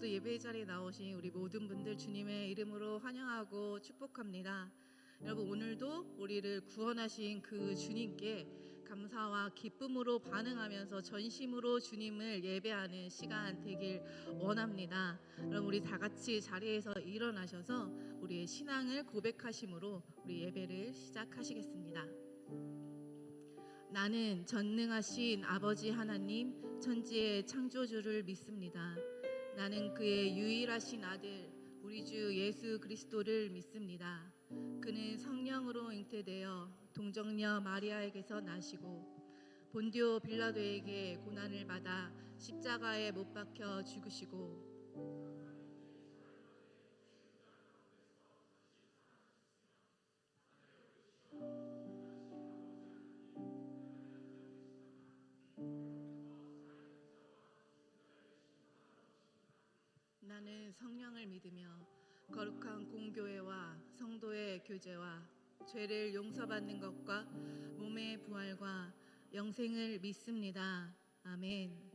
오늘도 예배 자리에 나오신 우리 모든 분들 주님의 이름으로 환영하고 축복합니다. 여러분, 오늘도 우리를 구원하신 그 주님께 감사와 기쁨으로 반응하면서 전심으로 주님을 예배하는 시간 되길 원합니다. 여러분, 우리 다 같이 자리에서 일어나셔서 우리의 신앙을 고백하심으로 우리 예배를 시작하시겠습니다. 나는 전능하신 아버지 하나님, 천지의 창조주를 믿습니다. 나는 그의 유일하신 아들 우리 주 예수 그리스도를 믿습니다. 그는 성령으로 잉태되어 동정녀 마리아에게서 나시고 본디오 빌라도에게 고난을 받아 십자가에 못 박혀 죽으시고 나는 성령을 믿으며 거룩한 공교회와 성도의 교제와 죄를 용서받는 것과 몸의 부활과 영생을 믿습니다. 아멘.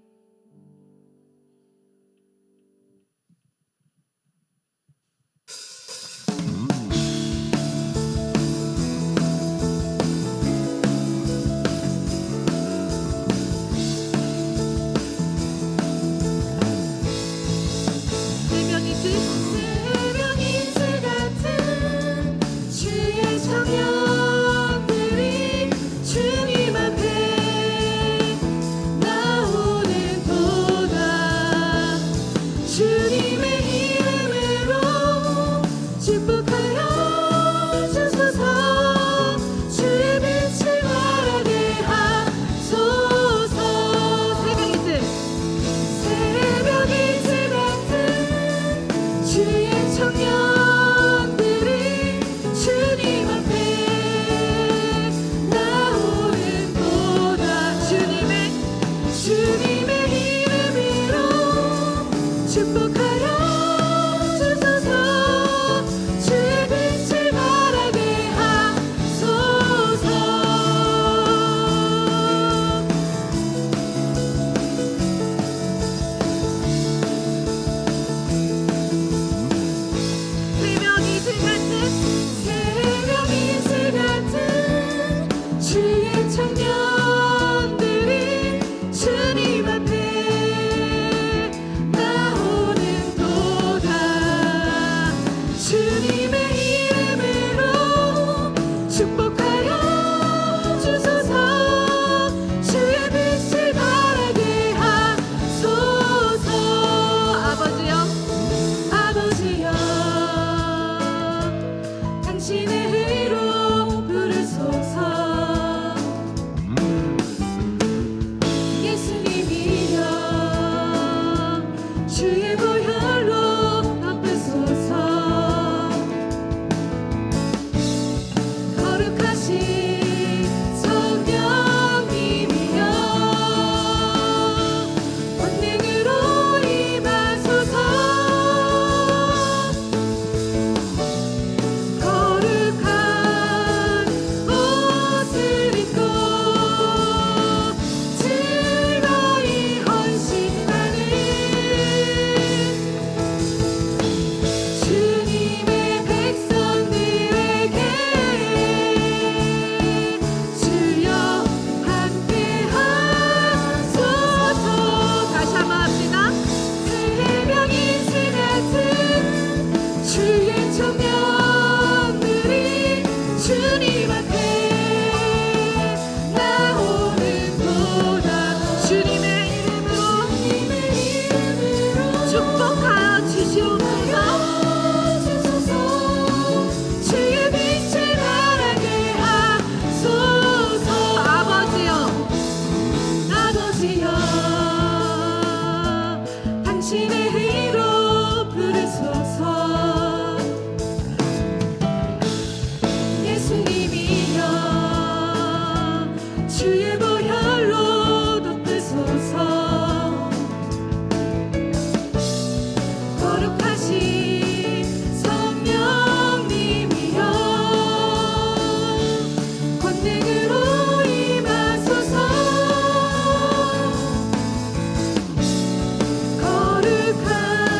거룩한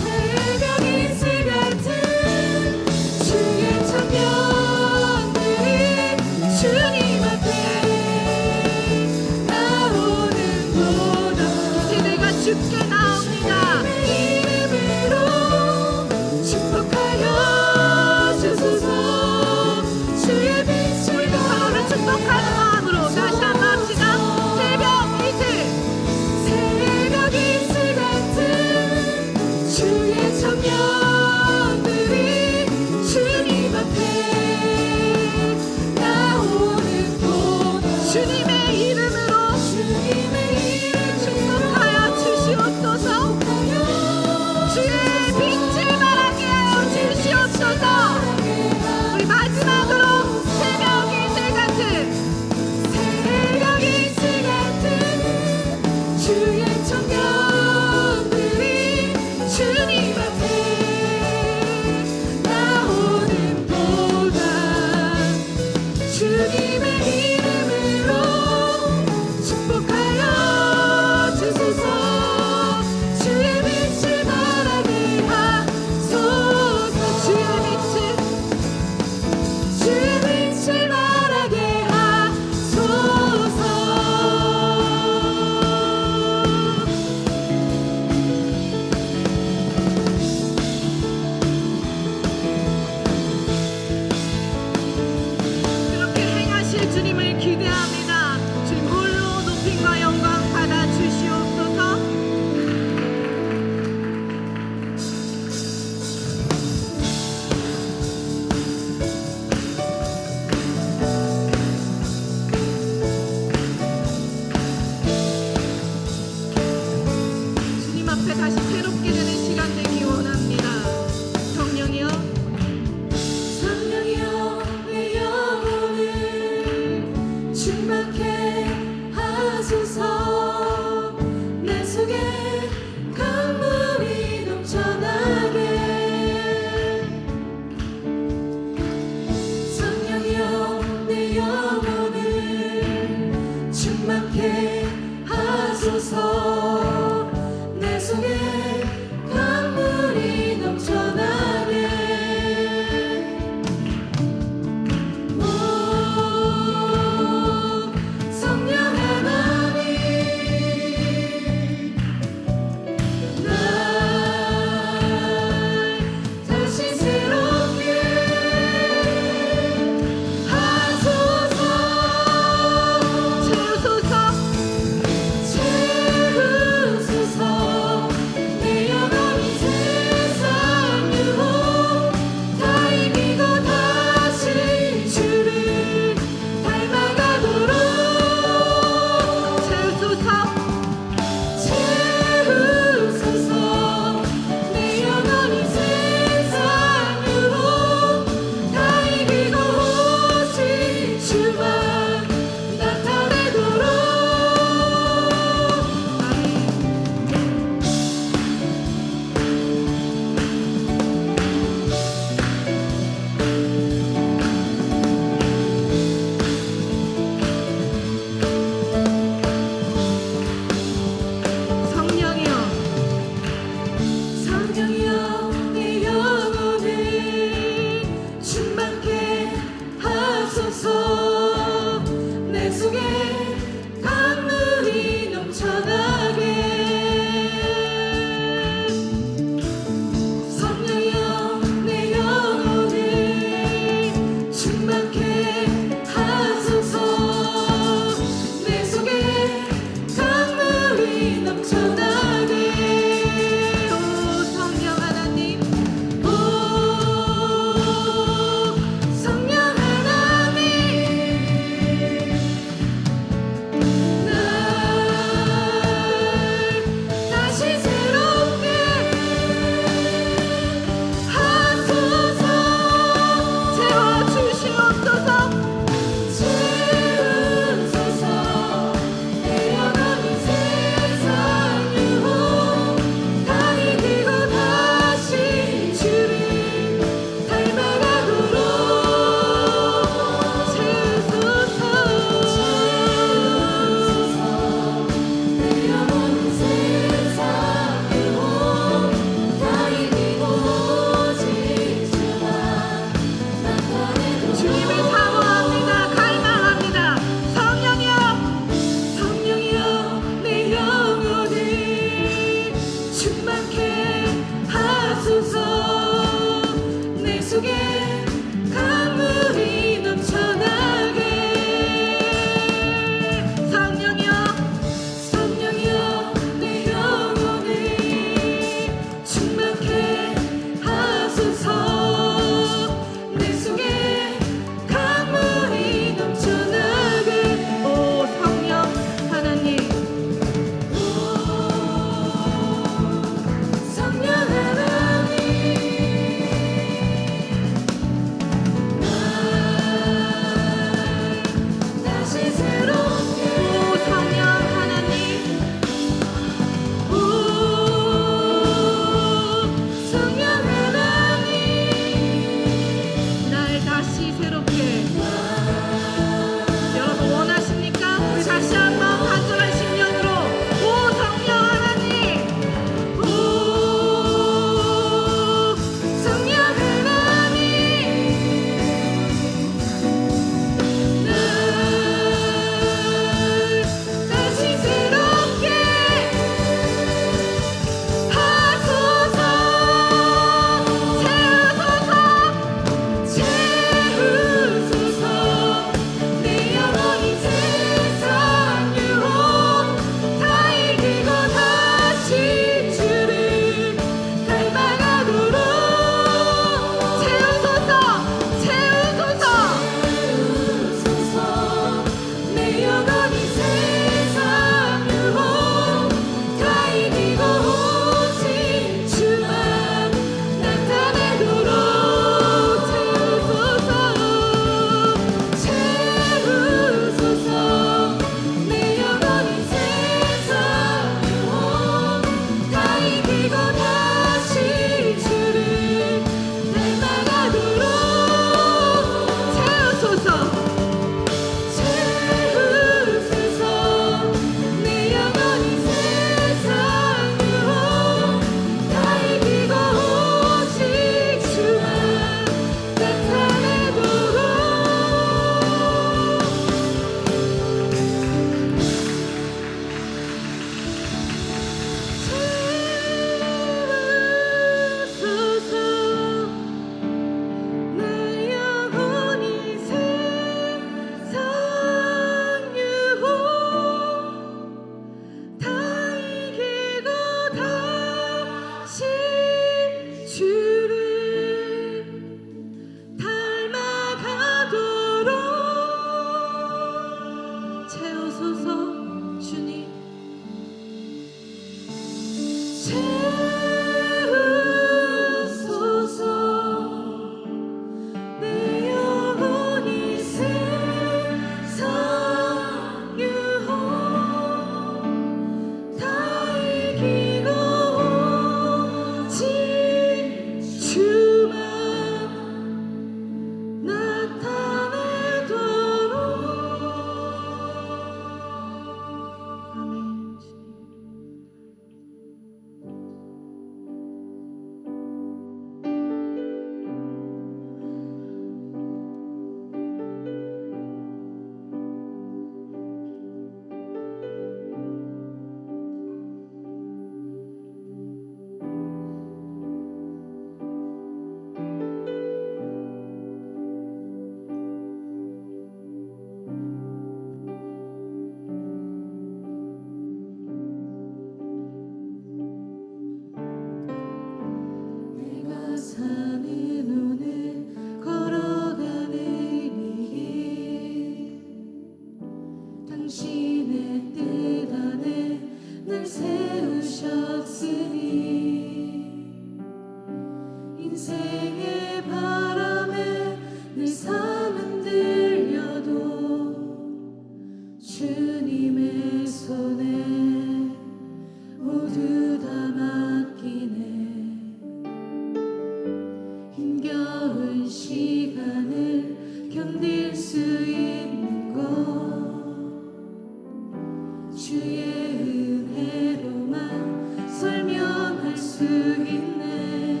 있네.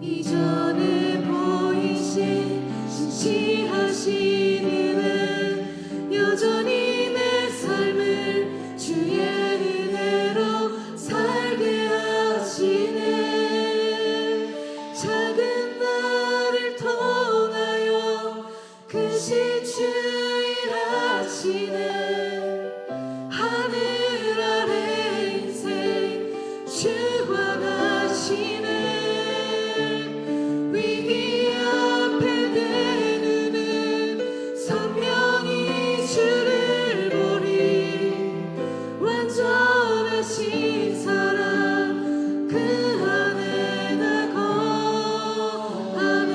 이전에 보이신 신실하신 은혜 여전히 내 삶을 주의 은혜로 살게 하시네. 작은 나를 통하여 크신 주 일하시네. 하늘 아래 인생 주와 가시네. 위기 앞에 내 눈은 선명히 주를 보리. 완전하신 사랑 그 안에 나 거하네.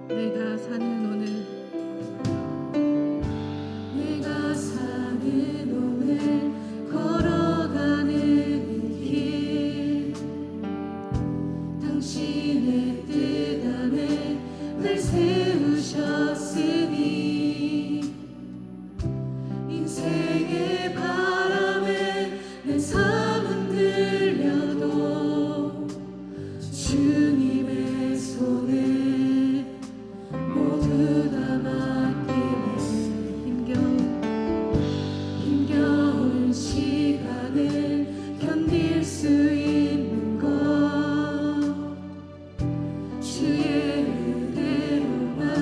내가 사는 오늘 내가 사는 오늘 걸어가는 이 길 당신의 뜻 안에 날 세우셨으니 인생의 바람에 내 삶은 들려도 주님의 손에 모두 다 맡기네. 힘겨운 시간을 견딜 수 있는 것 주의 은혜로만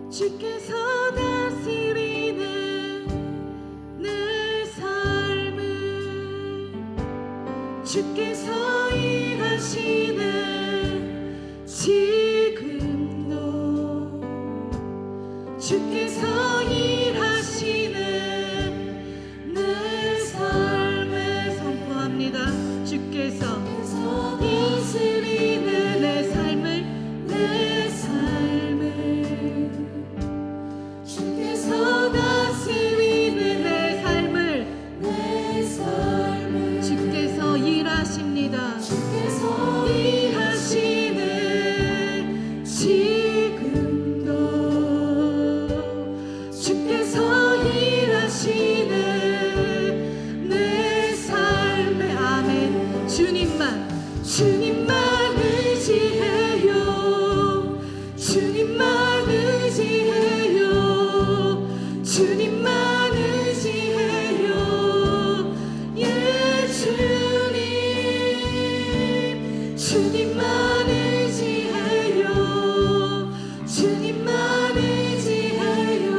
주께서 다스리는 내 삶을 주께서 일하시는 지금도 주께서 일하시는 내 삶을 선포합니다. 주께서 다스리는 내 삶을 주께서 다스리는 내 삶을 주께서 일하십니다. 주께서 일하시는 지금도 주께서 일하시는 내 삶에 아멘. 주님만 의지해요 주님만 의지해요 주님만 의지해요 예 주님만 의지해요 주님만 의지해요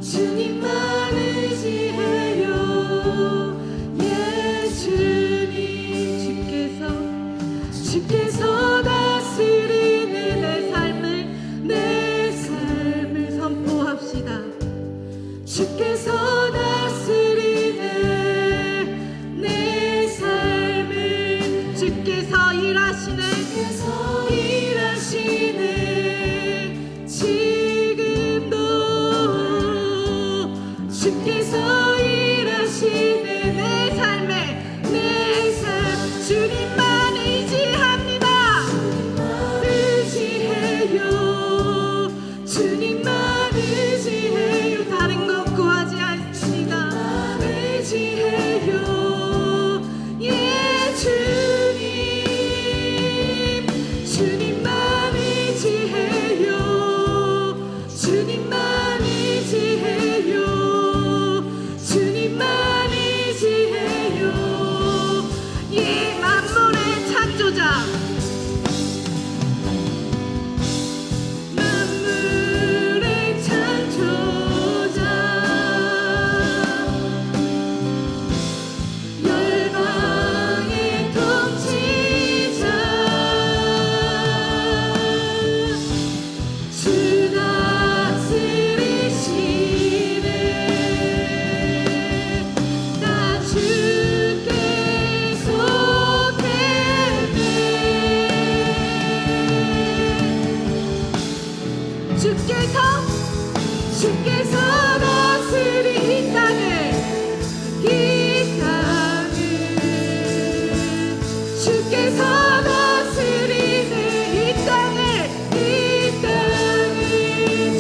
주님만 의지해요 예 주님 주께서 다스리는 내 삶을 선포합시다. 주께서 다스리는 내 삶을 주께서 일하시는 주께서 일하시는 지금도 주께서 일하시는 내 삶에 내 삶 주님만 의지합니다. 의지해요 주님만 의지해요 다른 것 구하지 않습니다. 의지해요 예 주님만 의지해요 주님만 의지해요 주님만 의지해요 예, 만물의 창조자 만물의 창조자 열방의 통치자 주 다스리시네 나 주께 속했네 주께서 다스리 이 땅을 주께서 다스리는 이 땅을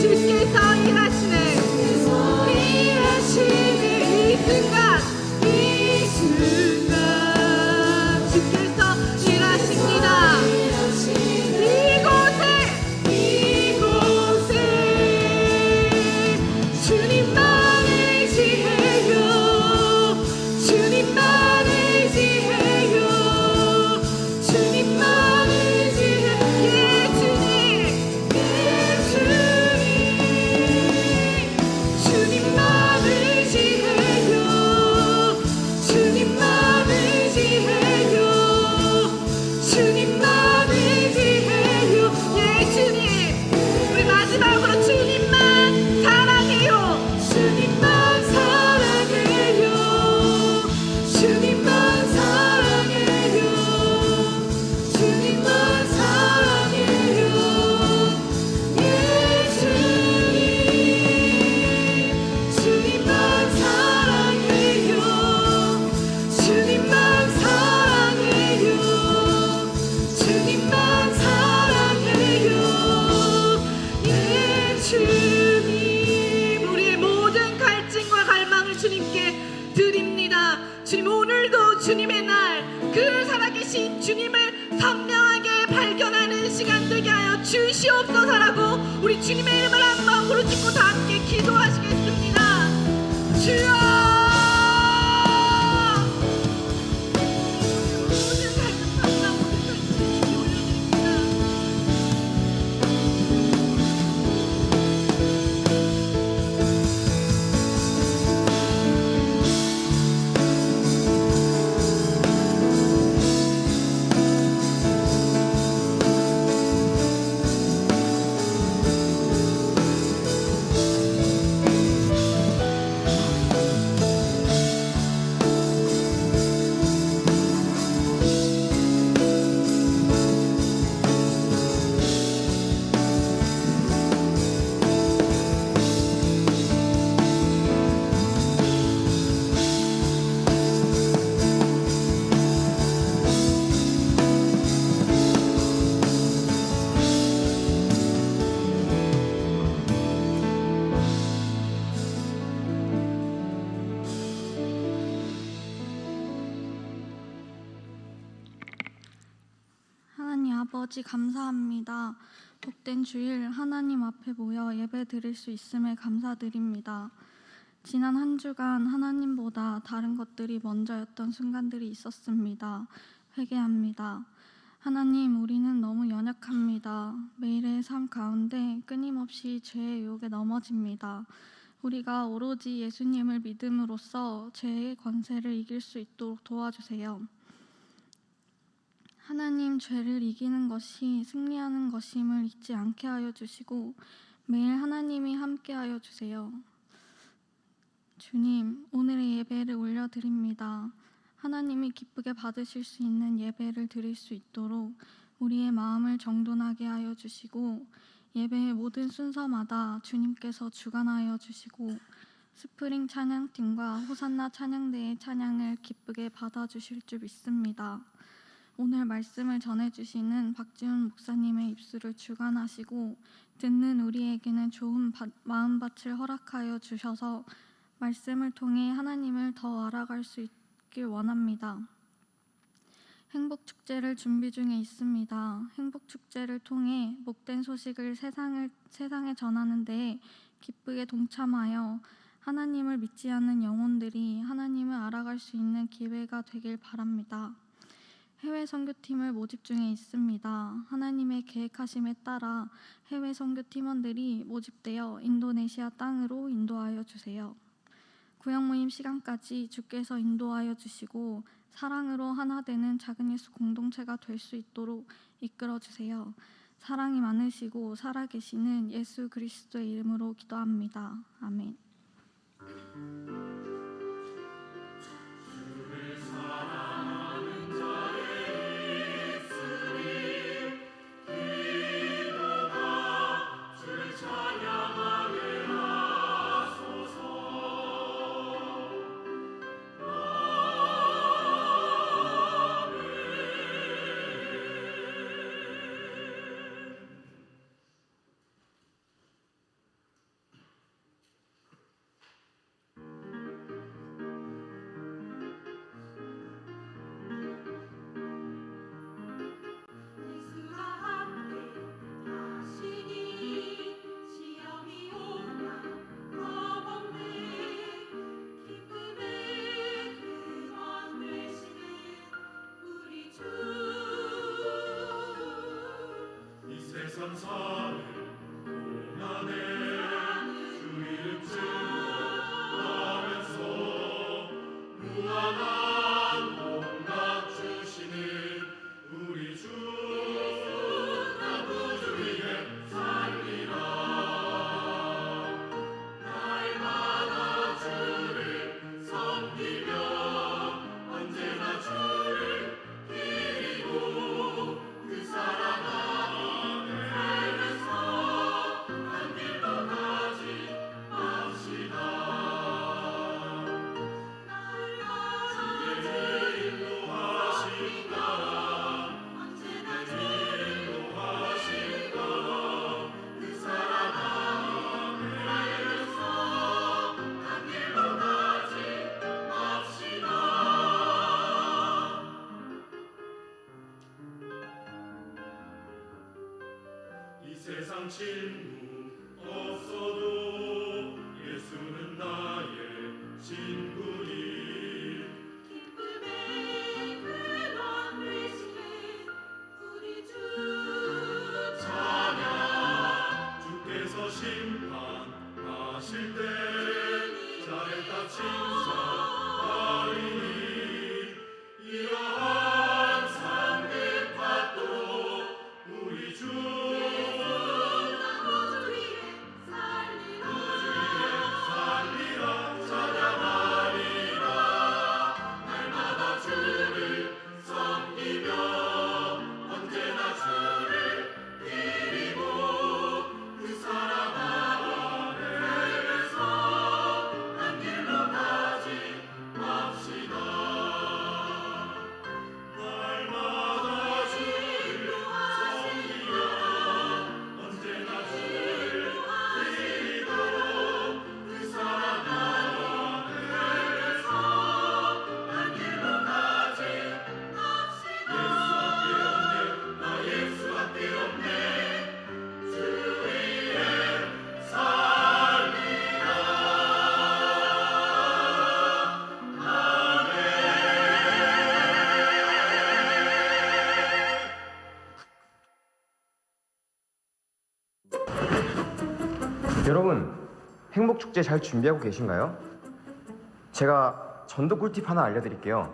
주께서 일하시네. 일하시는 이 순간 주께서 일하십니다. 이곳에 주님만 의지해요 주님만 의지해요 주님만 의지해요 예 주님만 의지해요 주님만 의지해요 주님만 의지해요 예, 주님. 우리 마지막으로 주님만 사랑해요. 주님만 사랑해요 주님만 사랑해요 주님만 사랑해요 예 주님만 사랑해요 주님만 사랑해요 주님만 사랑해요 예 주님 우리의 모든 갈증과 갈망을 주님께 드립니다. 주님, 오늘도 주님의 날, 그 살아계신 주님을 선명하게 발견하는 시간 되게 하여 주시옵소서라고 우리 주님의 이름을 한 마음으로 짓고 다 함께 기도하시겠습니다. 주여! 모든 갈증, 갈망, 모든 갈증을 주께 올려드립니다. 아버지 감사합니다. 복된 주일 하나님 앞에 모여 예배 드릴 수 있음에 감사드립니다. 지난 한 주간 하나님보다 다른 것들이 먼저였던 순간들이 있었습니다. 회개합니다. 하나님, 우리는 너무 연약합니다. 매일의 삶 가운데 끊임없이 죄의 유혹에 넘어집니다. 우리가 오로지 예수님을 믿음으로써 죄의 권세를 이길 수 있도록 도와주세요. 하나님, 죄를 이기는 것이 승리하는 것임을 잊지 않게 하여 주시고 매일 하나님이 함께하여 주세요. 주님, 오늘의 예배를 올려드립니다. 하나님이 기쁘게 받으실 수 있는 예배를 드릴 수 있도록 우리의 마음을 정돈하게 하여 주시고 예배의 모든 순서마다 주님께서 주관하여 주시고 스프링 찬양팀과 호산나 찬양대의 찬양을 기쁘게 받아주실 줄 믿습니다. 오늘 말씀을 전해주시는 박지훈 목사님의 입술을 주관하시고 듣는 우리에게는 좋은 마음밭을 허락하여 주셔서 말씀을 통해 하나님을 더 알아갈 수 있길 원합니다. 행복축제를 준비 중에 있습니다. 행복축제를 통해 복된 소식을 세상에 전하는 데 기쁘게 동참하여 하나님을 믿지 않는 영혼들이 하나님을 알아갈 수 있는 기회가 되길 바랍니다. 해외 선교팀을 모집 중에 있습니다. 하나님의 계획하심에 따라 해외 선교팀원들이 모집되어 인도네시아 땅으로 인도하여 주세요. 구역 모임 시간까지 주께서 인도하여 주시고 사랑으로 하나 되는 작은 예수 공동체가 될 수 있도록 이끌어 주세요. 사랑이 많으시고 살아계시는 예수 그리스도의 이름으로 기도합니다. 아멘. 세상 친구 없어도 예수는 나의 친구니 기쁨의 근원 되시는 우리 주 찬양 주께서 심판하실 때 잘했다 칭찬하리니 이러한 상급 받도록 우리 주 살리라 찬양하리 여러분, 행복축제 잘 준비하고 계신가요? 제가 전도 꿀팁 하나 알려드릴게요.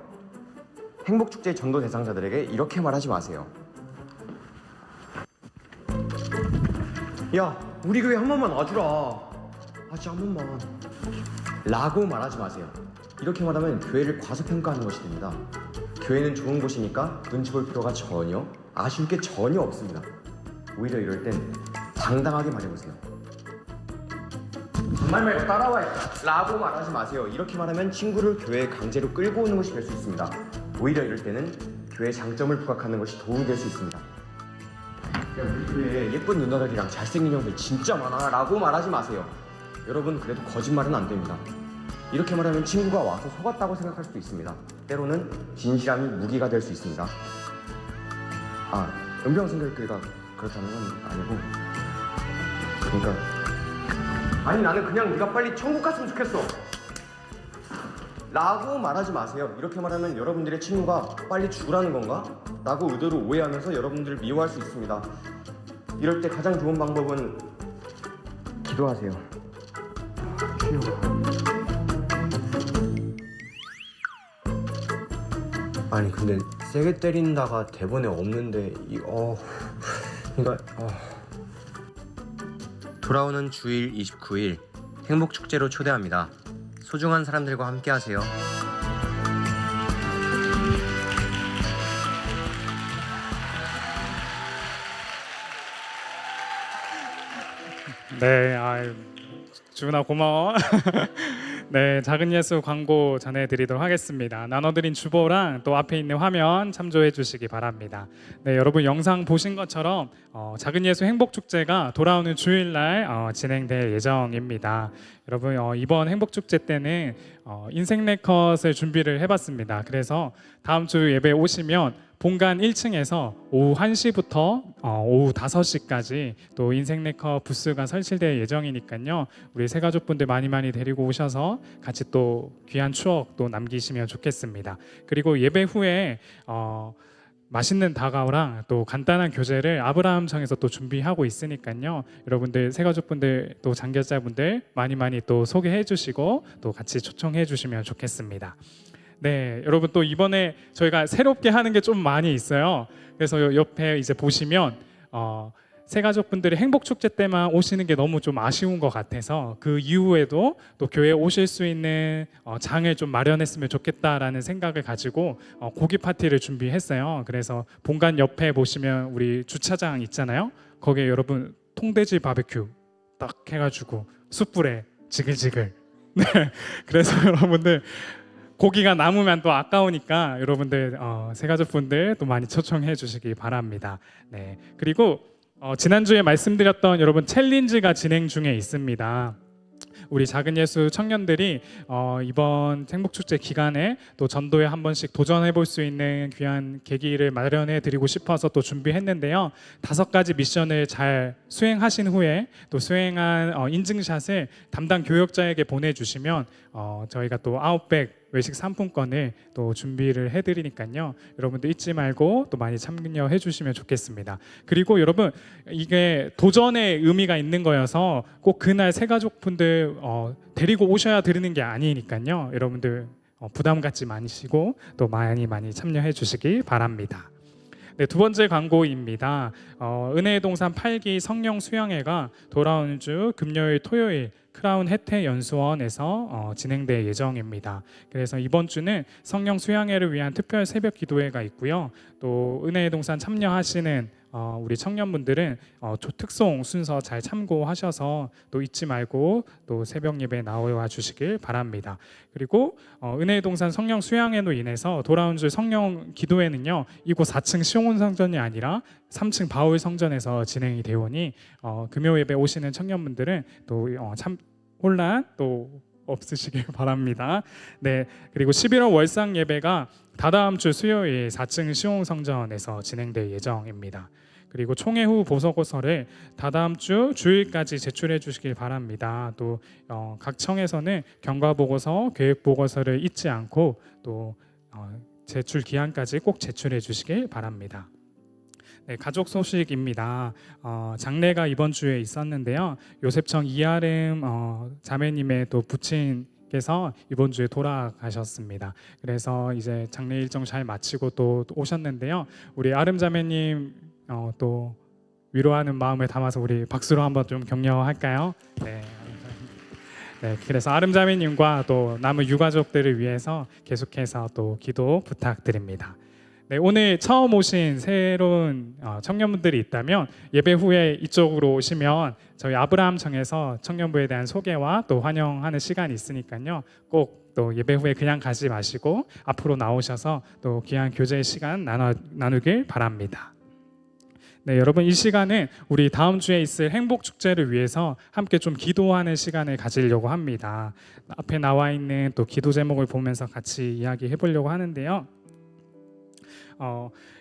행복축제 전도 대상자들에게 이렇게 말하지 마세요. 야, 우리 교회 한 번만 와주라. 진짜 한 번만. 라고 말하지 마세요. 이렇게 말하면 교회를 과소평가하는 것이 됩니다. 교회는 좋은 곳이니까 눈치 볼 필요가 전혀, 아쉬울 게 전혀 없습니다. 오히려 이럴 땐 당당하게 말해보세요. 정말 말고 따라와 라고 말하지 마세요. 이렇게 말하면 친구를 교회에 강제로 끌고 오는 것이 될 수 있습니다. 오히려 이럴 때는 교회의 장점을 부각하는 것이 도움이 될 수 있습니다. 야, 우리 교회에 예쁜 누나들이랑 잘생긴 형들 진짜 많아 라고 말하지 마세요. 여러분, 그래도 거짓말은 안 됩니다. 이렇게 말하면 친구가 와서 속았다고 생각할 수도 있습니다. 때로는 진실함이 무기가 될 수 있습니다. 은평성결교회가 그렇다는 건 아니고, 그러니까 아니, 나는 그냥 네가 빨리 천국 갔으면 좋겠어 라고 말하지 마세요. 이렇게 말하면 여러분들의 친구가 빨리 죽으라는 건가? 라고 의도로 오해하면서 여러분들을 미워할 수 있습니다. 이럴 때 가장 좋은 방법은 기도하세요. 아니, 근데 세게 때린다가 대본에 없는데 돌아오는 주일 29일 행복축제로 초대합니다. 소중한 사람들과 함께 하세요. 네, 주은아 고마워. 네, 작은 예수 광고 전해드리도록 하겠습니다. 나눠드린 주보랑 또 앞에 있는 화면 참조해 주시기 바랍니다. 네, 여러분 영상 보신 것처럼 작은 예수 행복축제가 돌아오는 주일날 진행될 예정입니다. 여러분 이번 행복축제 때는 인생 네컷을 준비를 해봤습니다. 그래서 다음 주 예배 오시면 본관 1층에서 오후 1시부터 오후 5시까지 또 인생 네컷 부스가 설치될 예정이니까요. 우리 새가족분들 많이 데리고 오셔서 같이 또 귀한 추억 또 남기시면 좋겠습니다. 그리고 예배 후에 맛있는 다가오랑 또 간단한 교제를 아브라함청에서 또 준비하고 있으니까요. 여러분들 새가족분들 또 장결자분들 많이 또 소개해 주시고 또 같이 초청해 주시면 좋겠습니다. 네, 여러분 또 이번에 저희가 새롭게 하는 게 좀 많이 있어요. 그래서 옆에 이제 보시면 새가족분들이 행복축제 때만 오시는 게 너무 좀 아쉬운 것 같아서 그 이후에도 또 교회에 오실 수 있는 장을 좀 마련했으면 좋겠다라는 생각을 가지고 고기 파티를 준비했어요. 그래서 본관 옆에 보시면 우리 주차장 있잖아요. 거기에 여러분 통돼지 바베큐 딱 해가지고 숯불에 지글지글. 네, 그래서 여러분들 고기가 남으면 또 아까우니까 여러분들 새가족분들 또 많이 초청해 주시기 바랍니다. 네, 그리고 지난주에 말씀드렸던 여러분 챌린지가 진행 중에 있습니다. 우리 작은 예수 청년들이 이번 행복축제 기간에 또 전도에 한 번씩 도전해 볼 수 있는 귀한 계기를 마련해 드리고 싶어서 또 준비했는데요. 5가지 미션을 잘 수행하신 후에 또 수행한 인증샷을 담당 교역자에게 보내주시면 저희가 또 아웃백 외식 상품권을 또 준비를 해드리니까요. 여러분들 잊지 말고 또 많이 참여해 주시면 좋겠습니다. 그리고 여러분 이게 도전의 의미가 있는 거여서 꼭 그날 새가족분들 데리고 오셔야 드리는 게 아니니까요. 여러분들 부담 갖지 마시고 또 많이 참여해 주시기 바랍니다. 네, 두 번째 광고입니다. 은혜의 동산 8기 성령 수양회가 돌아오는 주 금요일 토요일 크라운 혜태 연수원에서 진행될 예정입니다. 그래서 이번 주는 성령 수양회를 위한 특별 새벽 기도회가 있고요. 또 은혜의 동산 참여하시는 우리 청년분들은 특송 순서 잘 참고하셔서 또 잊지 말고 또 새벽 예배 나와 주시길 바랍니다. 그리고 은혜의 동산 성령 수양회로 인해서 돌아온 주 성령 기도회는요, 이곳 4층 시온 성전이 아니라 3층 바울 성전에서 진행이 되오니 금요 예배 오시는 청년분들은 또 참 혼란 또 없으시길 바랍니다. 네, 그리고 11월 월상 예배가 다다음 주 수요일 4층 시온 성전에서 진행될 예정입니다. 그리고 총회 후 보고서를 다다음 주 주일까지 제출해 주시길 바랍니다. 또 각 청에서는 경과 보고서, 계획 보고서를 잊지 않고 또 제출 기한까지 꼭 제출해 주시길 바랍니다. 네, 가족 소식입니다. 장례가 이번 주에 있었는데요. 요셉청 이아름 자매님의 또 부친께서 이번 주에 돌아가셨습니다. 그래서 이제 장례 일정 잘 마치고 또 오셨는데요. 우리 아름 자매님 또 위로하는 마음을 담아서 우리 박수로 한번 좀 격려할까요? 네. 네, 그래서 아름 자매님과 또 남은 유가족들을 위해서 계속해서 또 기도 부탁드립니다. 네, 오늘 처음 오신 새로운 청년분들이 있다면 예배 후에 이쪽으로 오시면 저희 아브라함청에서 청년부에 대한 소개와 또 환영하는 시간이 있으니까요. 꼭 또 예배 후에 그냥 가지 마시고 앞으로 나오셔서 또 귀한 교제의 시간 나누길 바랍니다. 네, 여러분 이 시간은 우리 다음 주에 있을 행복 축제를 위해서 함께 좀 기도하는 시간을 가지려고 합니다. 앞에 나와 있는 또 기도 제목을 보면서 같이 이야기해 보려고 하는데요.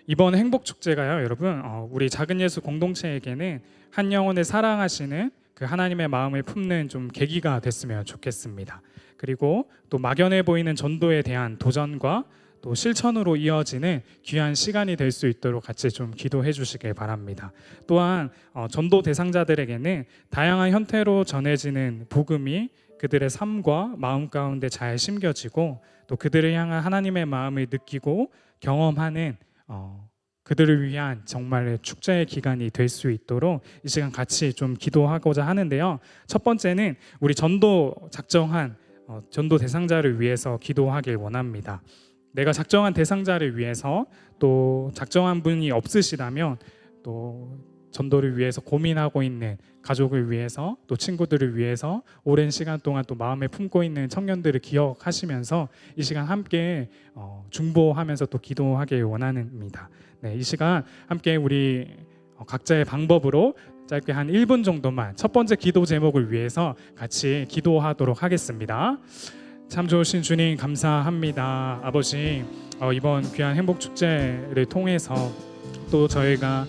이번 행복 축제가요, 여러분 우리 작은 예수 공동체에게는 한 영혼을 사랑하시는 그 하나님의 마음을 품는 좀 계기가 됐으면 좋겠습니다. 그리고 또 막연해 보이는 전도에 대한 도전과 또 실천으로 이어지는 귀한 시간이 될 수 있도록 같이 좀 기도해 주시길 바랍니다. 또한 전도 대상자들에게는 다양한 형태로 전해지는 복음이 그들의 삶과 마음 가운데 잘 심겨지고 또 그들을 향한 하나님의 마음을 느끼고 경험하는 그들을 위한 정말 축제의 기간이 될 수 있도록 이 시간 같이 좀 기도하고자 하는데요. 첫 번째는 우리 전도 작정한 전도 대상자를 위해서 기도하길 원합니다. 내가 작정한 대상자를 위해서 또 작정한 분이 없으시다면 또 전도를 위해서 고민하고 있는 가족을 위해서 또 친구들을 위해서 오랜 시간 동안 또 마음에 품고 있는 청년들을 기억하시면서 이 시간 함께 중보하면서 또 기도하길 원합니다. 네, 이 시간 함께 우리 각자의 방법으로 짧게 한 1분 정도만 첫 번째 기도 제목을 위해서 같이 기도하도록 하겠습니다. 참 좋으신 주님 감사합니다. 아버지 이번 귀한 행복축제를 통해서 또 저희가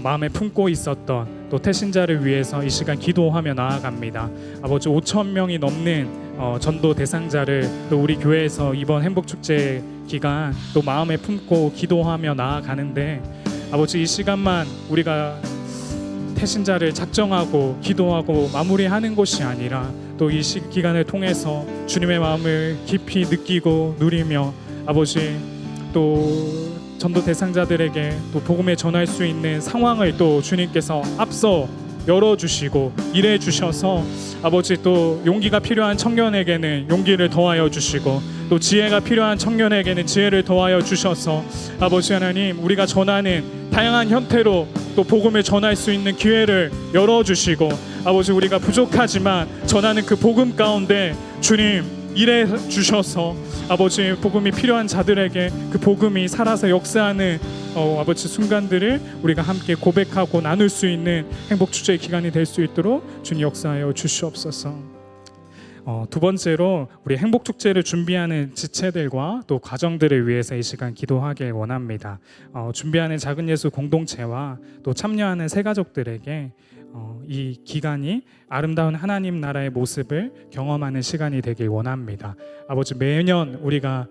마음에 품고 있었던 또 태신자를 위해서 이 시간 기도하며 나아갑니다. 아버지 5,000명이 넘는 전도 대상자를 또 우리 교회에서 이번 행복축제 기간 또 마음에 품고 기도하며 나아가는데 아버지 이 시간만 우리가 태신자를 작정하고 기도하고 마무리하는 것이 아니라 또 이 기간을 통해서 주님의 마음을 깊이 느끼고 누리며 아버지 또 전도 대상자들에게 또 복음을 전할 수 있는 상황을 또 주님께서 앞서 열어주시고 일해 주셔서 아버지 또 용기가 필요한 청년에게는 용기를 더하여 주시고 또 지혜가 필요한 청년에게는 지혜를 더하여 주셔서 아버지 하나님 우리가 전하는 다양한 형태로 또 복음을 전할 수 있는 기회를 열어주시고 아버지 우리가 부족하지만 전하는 그 복음 가운데 주님 일해 주셔서 아버지 복음이 필요한 자들에게 그 복음이 살아서 역사하는 아버지 순간들을 우리가 함께 고백하고 나눌 수 있는 행복축제의 기간이 될 수 있도록 주님 역사하여 주시옵소서. 두 번째로 우리 행복축제를 준비하는 지체들과 또 가정들을 위해서 이 시간 기도하길 원합니다. 준비하는 작은 예수 공동체와 또 참여하는 새가족들에게 이 기간이 아름다운 하나님 나라의 모습을 경험하는 시간이 되길 원합니다. 아버지 매년 우리가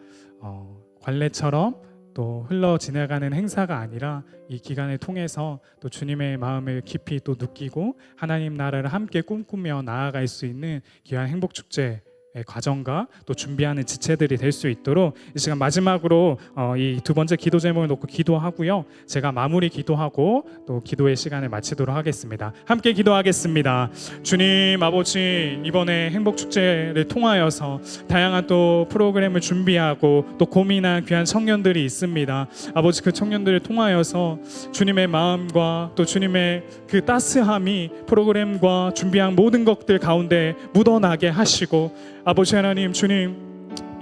관례처럼 또 흘러 지나가는 행사가 아니라 이 기간을 통해서 또 주님의 마음을 깊이 또 느끼고 하나님 나라를 함께 꿈꾸며 나아갈 수 있는 귀한 행복축제 과정과 또 준비하는 지체들이 될 수 있도록 이 시간 마지막으로 이 두 번째 기도 제목을 놓고 기도하고요. 제가 마무리 기도하고 또 기도의 시간을 마치도록 하겠습니다. 함께 기도하겠습니다. 주님 아버지 이번에 행복축제를 통하여서 다양한 또 프로그램을 준비하고 또 고민한 귀한 청년들이 있습니다. 아버지 그 청년들을 통하여서 주님의 마음과 또 주님의 그 따스함이 프로그램과 준비한 모든 것들 가운데 묻어나게 하시고 아버지 하나님 주님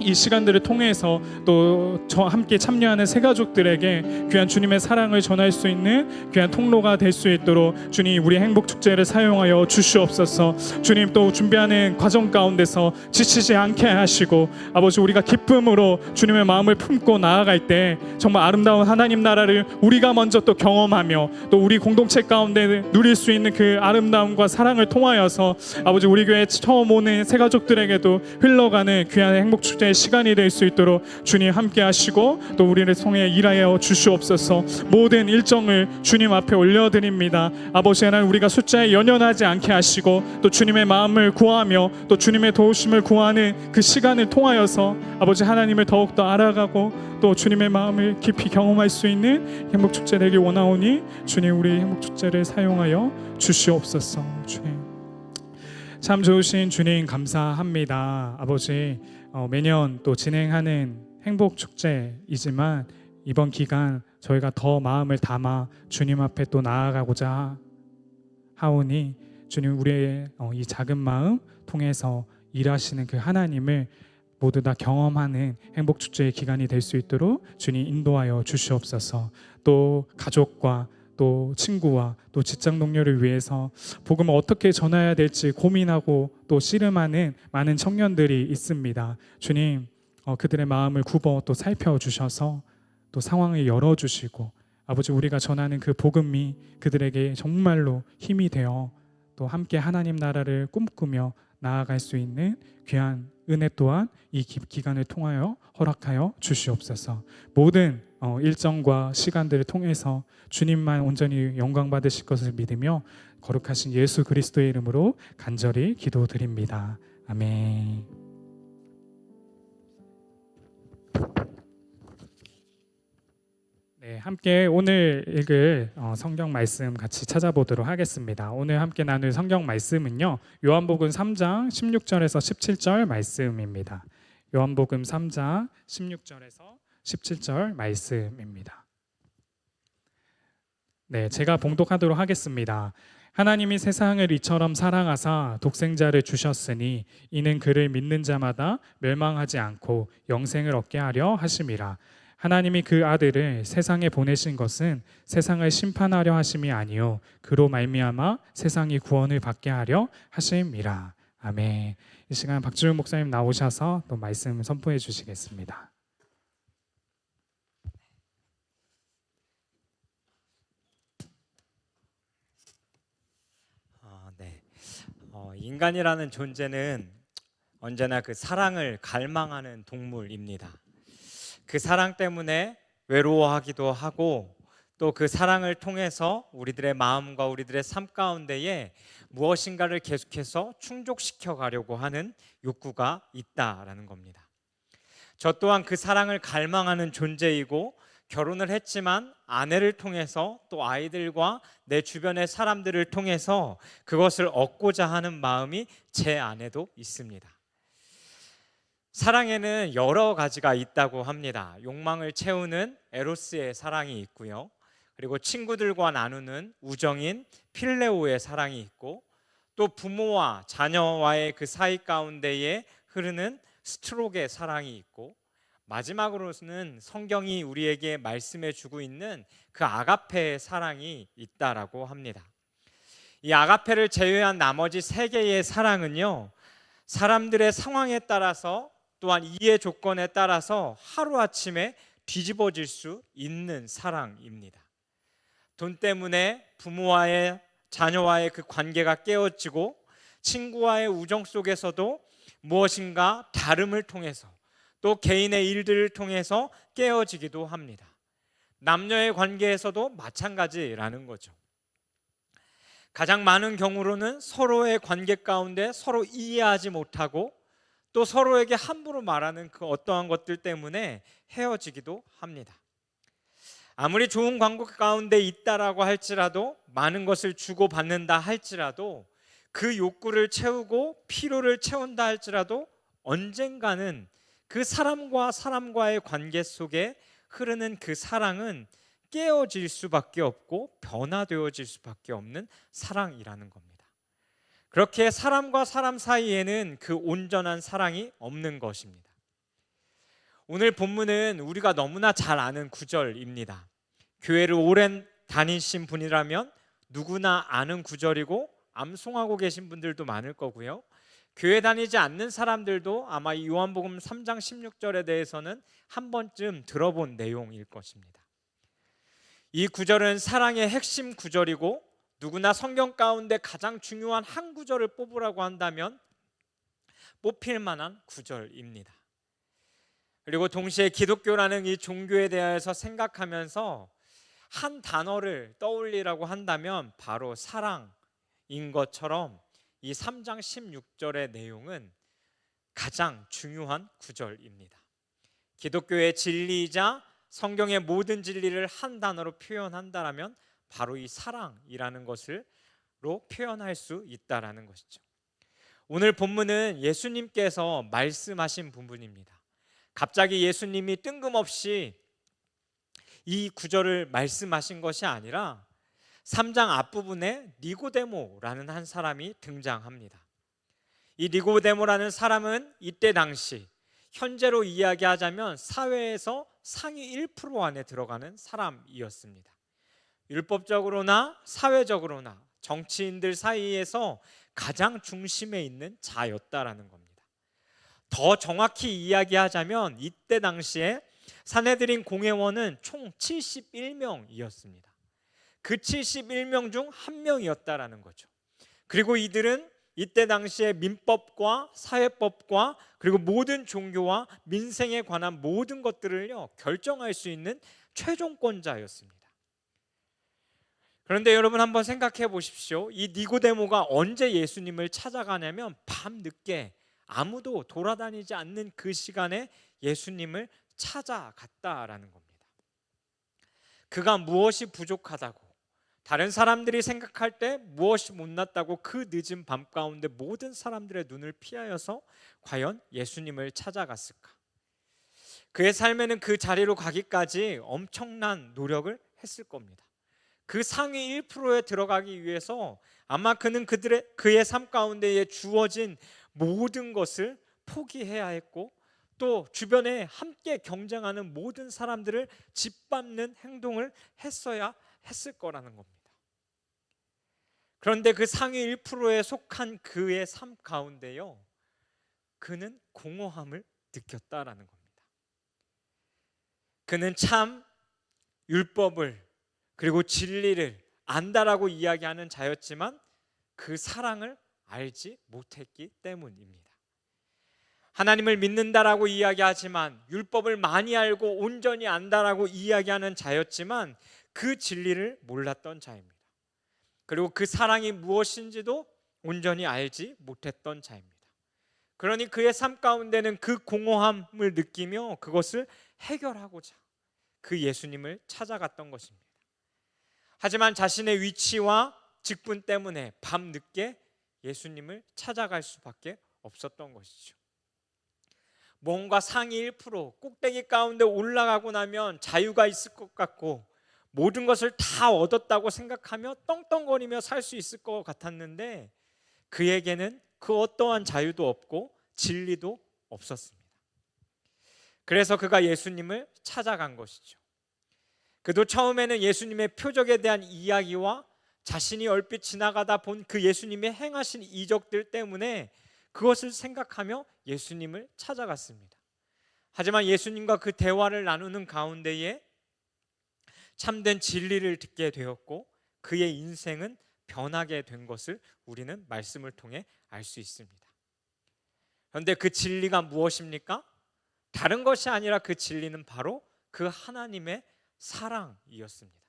이 시간들을 통해서 또 저 함께 참여하는 새가족들에게 귀한 주님의 사랑을 전할 수 있는 귀한 통로가 될 수 있도록 주님 우리 행복축제를 사용하여 주시옵소서. 주님 또 준비하는 과정 가운데서 지치지 않게 하시고 아버지 우리가 기쁨으로 주님의 마음을 품고 나아갈 때 정말 아름다운 하나님 나라를 우리가 먼저 또 경험하며 또 우리 공동체 가운데 누릴 수 있는 그 아름다움과 사랑을 통하여서 아버지 우리 교회 처음 오는 새가족들에게도 흘러가는 귀한 행복축제 축제의 시간이 될 수 있도록 주님 함께 하시고 또 우리를 통해 일하여 주시옵소서. 모든 일정을 주님 앞에 올려드립니다. 아버지 하나님, 우리가 숫자에 연연하지 않게 하시고 또 주님의 마음을 구하며 또 주님의 도우심을 구하는 그 시간을 통하여서 아버지 하나님을 더욱더 알아가고 또 주님의 마음을 깊이 경험할 수 있는 행복축제 되길 원하오니 주님, 우리 행복축제를 사용하여 주시옵소서. 주님, 참 좋으신 주님 감사합니다. 아버지, 매년 또 진행하는 행복축제이지만 이번 기간 저희가 더 마음을 담아 주님 앞에 또 나아가고자 하오니 주님, 우리의 이 작은 마음 통해서 일하시는 그 하나님을 모두 다 경험하는 행복축제의 기간이 될 수 있도록 주님 인도하여 주시옵소서. 또 가족과 또 친구와 또 직장 동료를 위해서 복음을 어떻게 전해야 될지 고민하고 또 씨름하는 많은 청년들이 있습니다. 주님, 그들의 마음을 굽어 또 살펴주셔서 또 상황을 열어주시고 아버지, 우리가 전하는 그 복음이 그들에게 정말로 힘이 되어 또 함께 하나님 나라를 꿈꾸며 나아갈 수 있는 귀한 은혜 또한 이 기간을 통하여 허락하여 주시옵소서. 모든 일정과 시간들을 통해서 주님만 온전히 영광 받으실 것을 믿으며 거룩하신 예수 그리스도의 이름으로 간절히 기도드립니다. 아멘. 네, 함께 오늘 읽을 성경 말씀 같이 찾아보도록 하겠습니다. 오늘 함께 나눌 성경 말씀은요, 요한복음 3장 16절에서 17절 말씀입니다. 요한복음 3장 16절에서 17절 말씀입니다. 네, 제가 봉독하도록 하겠습니다. 하나님이 세상을 이처럼 사랑하사 독생자를 주셨으니 이는 그를 믿는 자마다 멸망하지 않고 영생을 얻게 하려 하심이라. 하나님이 그 아들을 세상에 보내신 것은 세상을 심판하려 하심이 아니요 그로 말미암아 세상이 구원을 받게 하려 하심이라. 아멘. 이 시간 박지훈 목사님 나오셔서 또 말씀 선포해 주시겠습니다. 인간이라는 존재는 언제나 그 사랑을 갈망하는 동물입니다. 그 사랑 때문에 외로워하기도 하고 또 그 사랑을 통해서 우리들의 마음과 우리들의 삶 가운데에 무엇인가를 계속해서 충족시켜 가려고 하는 욕구가 있다라는 겁니다. 저 또한 그 사랑을 갈망하는 존재이고 결혼을 했지만 아내를 통해서 또 아이들과 내 주변의 사람들을 통해서 그것을 얻고자 하는 마음이 제 안에도 있습니다. 사랑에는 여러 가지가 있다고 합니다. 욕망을 채우는 에로스의 사랑이 있고요. 그리고 친구들과 나누는 우정인 필레오의 사랑이 있고 또 부모와 자녀와의 그 사이 가운데에 흐르는 스트록의 사랑이 있고 마지막으로는 성경이 우리에게 말씀해 주고 있는 그 아가페의 사랑이 있다라고 합니다. 이 아가페를 제외한 나머지 세 개의 사랑은요, 사람들의 상황에 따라서 또한 이해 조건에 따라서 하루아침에 뒤집어질 수 있는 사랑입니다. 돈 때문에 부모와의 자녀와의 그 관계가 깨어지고 친구와의 우정 속에서도 무엇인가 다름을 통해서 또 개인의 일들을 통해서 깨어지기도 합니다. 남녀의 관계에서도 마찬가지라는 거죠. 가장 많은 경우로는 서로의 관계 가운데 서로 이해하지 못하고 또 서로에게 함부로 말하는 그 어떠한 것들 때문에 헤어지기도 합니다. 아무리 좋은 관계 가운데 있다라고 할지라도 많은 것을 주고받는다 할지라도 그 욕구를 채우고 필요를 채운다 할지라도 언젠가는 그 사람과 사람과의 관계 속에 흐르는 그 사랑은 깨어질 수밖에 없고 변화되어질 수밖에 없는 사랑이라는 겁니다. 그렇게 사람과 사람 사이에는 그 온전한 사랑이 없는 것입니다. 오늘 본문은 우리가 너무나 잘 아는 구절입니다. 교회를 오랜 다니신 분이라면 누구나 아는 구절이고 암송하고 계신 분들도 많을 거고요. 교회 다니지 않는 사람들도 아마 이 요한복음 3장 16절에 대해서는 한 번쯤 들어본 내용일 것입니다. 이 구절은 사랑의 핵심 구절이고 누구나 성경 가운데 가장 중요한 한 구절을 뽑으라고 한다면 뽑힐 만한 구절입니다. 그리고 동시에 기독교라는 이 종교에 대해서 생각하면서 한 단어를 떠올리라고 한다면 바로 사랑인 것처럼 이 3장 16절의 내용은 가장 중요한 구절입니다. 기독교의 진리이자 성경의 모든 진리를 한 단어로 표현한다라면 바로 이 사랑이라는 것으로 표현할 수 있다라는 것이죠. 오늘 본문은 예수님께서 말씀하신 부분입니다. 갑자기 예수님이 뜬금없이 이 구절을 말씀하신 것이 아니라 3장 앞부분에 니고데모라는 한 사람이 등장합니다. 이 니고데모라는 사람은 이때 당시 현재로 이야기하자면 사회에서 상위 1% 안에 들어가는 사람이었습니다. 율법적으로나 사회적으로나 정치인들 사이에서 가장 중심에 있는 자였다라는 겁니다. 더 정확히 이야기하자면 이때 당시에 산헤드린 공회원은 총 71명이었습니다. 그 71명 중 한 명이었다라는 거죠. 그리고 이들은 이때 당시에 민법과 사회법과 그리고 모든 종교와 민생에 관한 모든 것들을요 결정할 수 있는 최종권자였습니다. 그런데 여러분 한번 생각해 보십시오. 이 니고데모가 언제 예수님을 찾아가냐면 밤늦게 아무도 돌아다니지 않는 그 시간에 예수님을 찾아갔다라는 겁니다. 그가 무엇이 부족하다고, 다른 사람들이 생각할 때 무엇이 못났다고 그 늦은 밤 가운데 모든 사람들의 눈을 피하여서 과연 예수님을 찾아갔을까? 그의 삶에는 그 자리로 가기까지 엄청난 노력을 했을 겁니다. 그 상위 1%에 들어가기 위해서 아마 그는 그의 삶 가운데에 주어진 모든 것을 포기해야 했고, 또 주변에 함께 경쟁하는 모든 사람들을 짓밟는 행동을 했어야 했을 거라는 겁니다. 그런데 그 상위 1%에 속한 그의 삶 가운데요, 그는 공허함을 느꼈다라는 겁니다. 그는 참 율법을 그리고 진리를 안다라고 이야기하는 자였지만 그 사랑을 알지 못했기 때문입니다. 하나님을 믿는다라고 이야기하지만 율법을 많이 알고 온전히 안다라고 이야기하는 자였지만 그 진리를 몰랐던 자입니다. 그리고 그 사랑이 무엇인지도 온전히 알지 못했던 자입니다. 그러니 그의 삶 가운데는 그 공허함을 느끼며 그것을 해결하고자 그 예수님을 찾아갔던 것입니다. 하지만 자신의 위치와 직분 때문에 밤늦게 예수님을 찾아갈 수밖에 없었던 것이죠. 뭔가 상위 1% 꼭대기 가운데 올라가고 나면 자유가 있을 것 같고 모든 것을 다 얻었다고 생각하며 떵떵거리며 살 수 있을 것 같았는데 그에게는 그 어떠한 자유도 없고 진리도 없었습니다. 그래서 그가 예수님을 찾아간 것이죠. 그도 처음에는 예수님의 표적에 대한 이야기와 자신이 얼핏 지나가다 본 그 예수님의 행하신 이적들 때문에 그것을 생각하며 예수님을 찾아갔습니다. 하지만 예수님과 그 대화를 나누는 가운데에 참된 진리를 듣게 되었고 그의 인생은 변하게 된 것을 우리는 말씀을 통해 알 수 있습니다. 그런데 그 진리가 무엇입니까? 다른 것이 아니라 그 진리는 바로 그 하나님의 사랑이었습니다.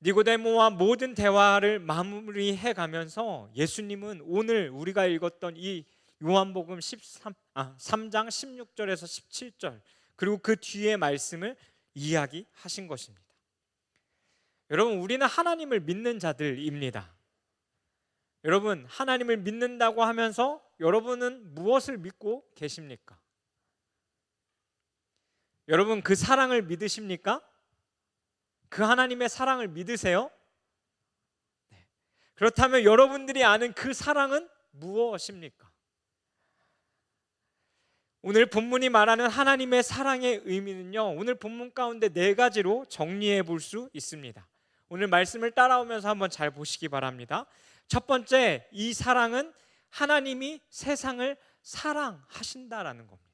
니고데모와 모든 대화를 마무리해 가면서 예수님은 오늘 우리가 읽었던 이 요한복음 3장 16절에서 17절 그리고 그 뒤의 말씀을 이야기하신 것입니다. 여러분, 우리는 하나님을 믿는 자들입니다. 여러분, 하나님을 믿는다고 하면서 여러분은 무엇을 믿고 계십니까? 여러분, 그 사랑을 믿으십니까? 그 하나님의 사랑을 믿으세요? 네. 그렇다면 여러분들이 아는 그 사랑은 무엇입니까? 오늘 본문이 말하는 하나님의 사랑의 의미는요, 오늘 본문 가운데 4가지로 정리해 볼 수 있습니다. 오늘 말씀을 따라오면서 한번 잘 보시기 바랍니다. 첫 번째, 이 사랑은 하나님이 세상을 사랑하신다라는 겁니다.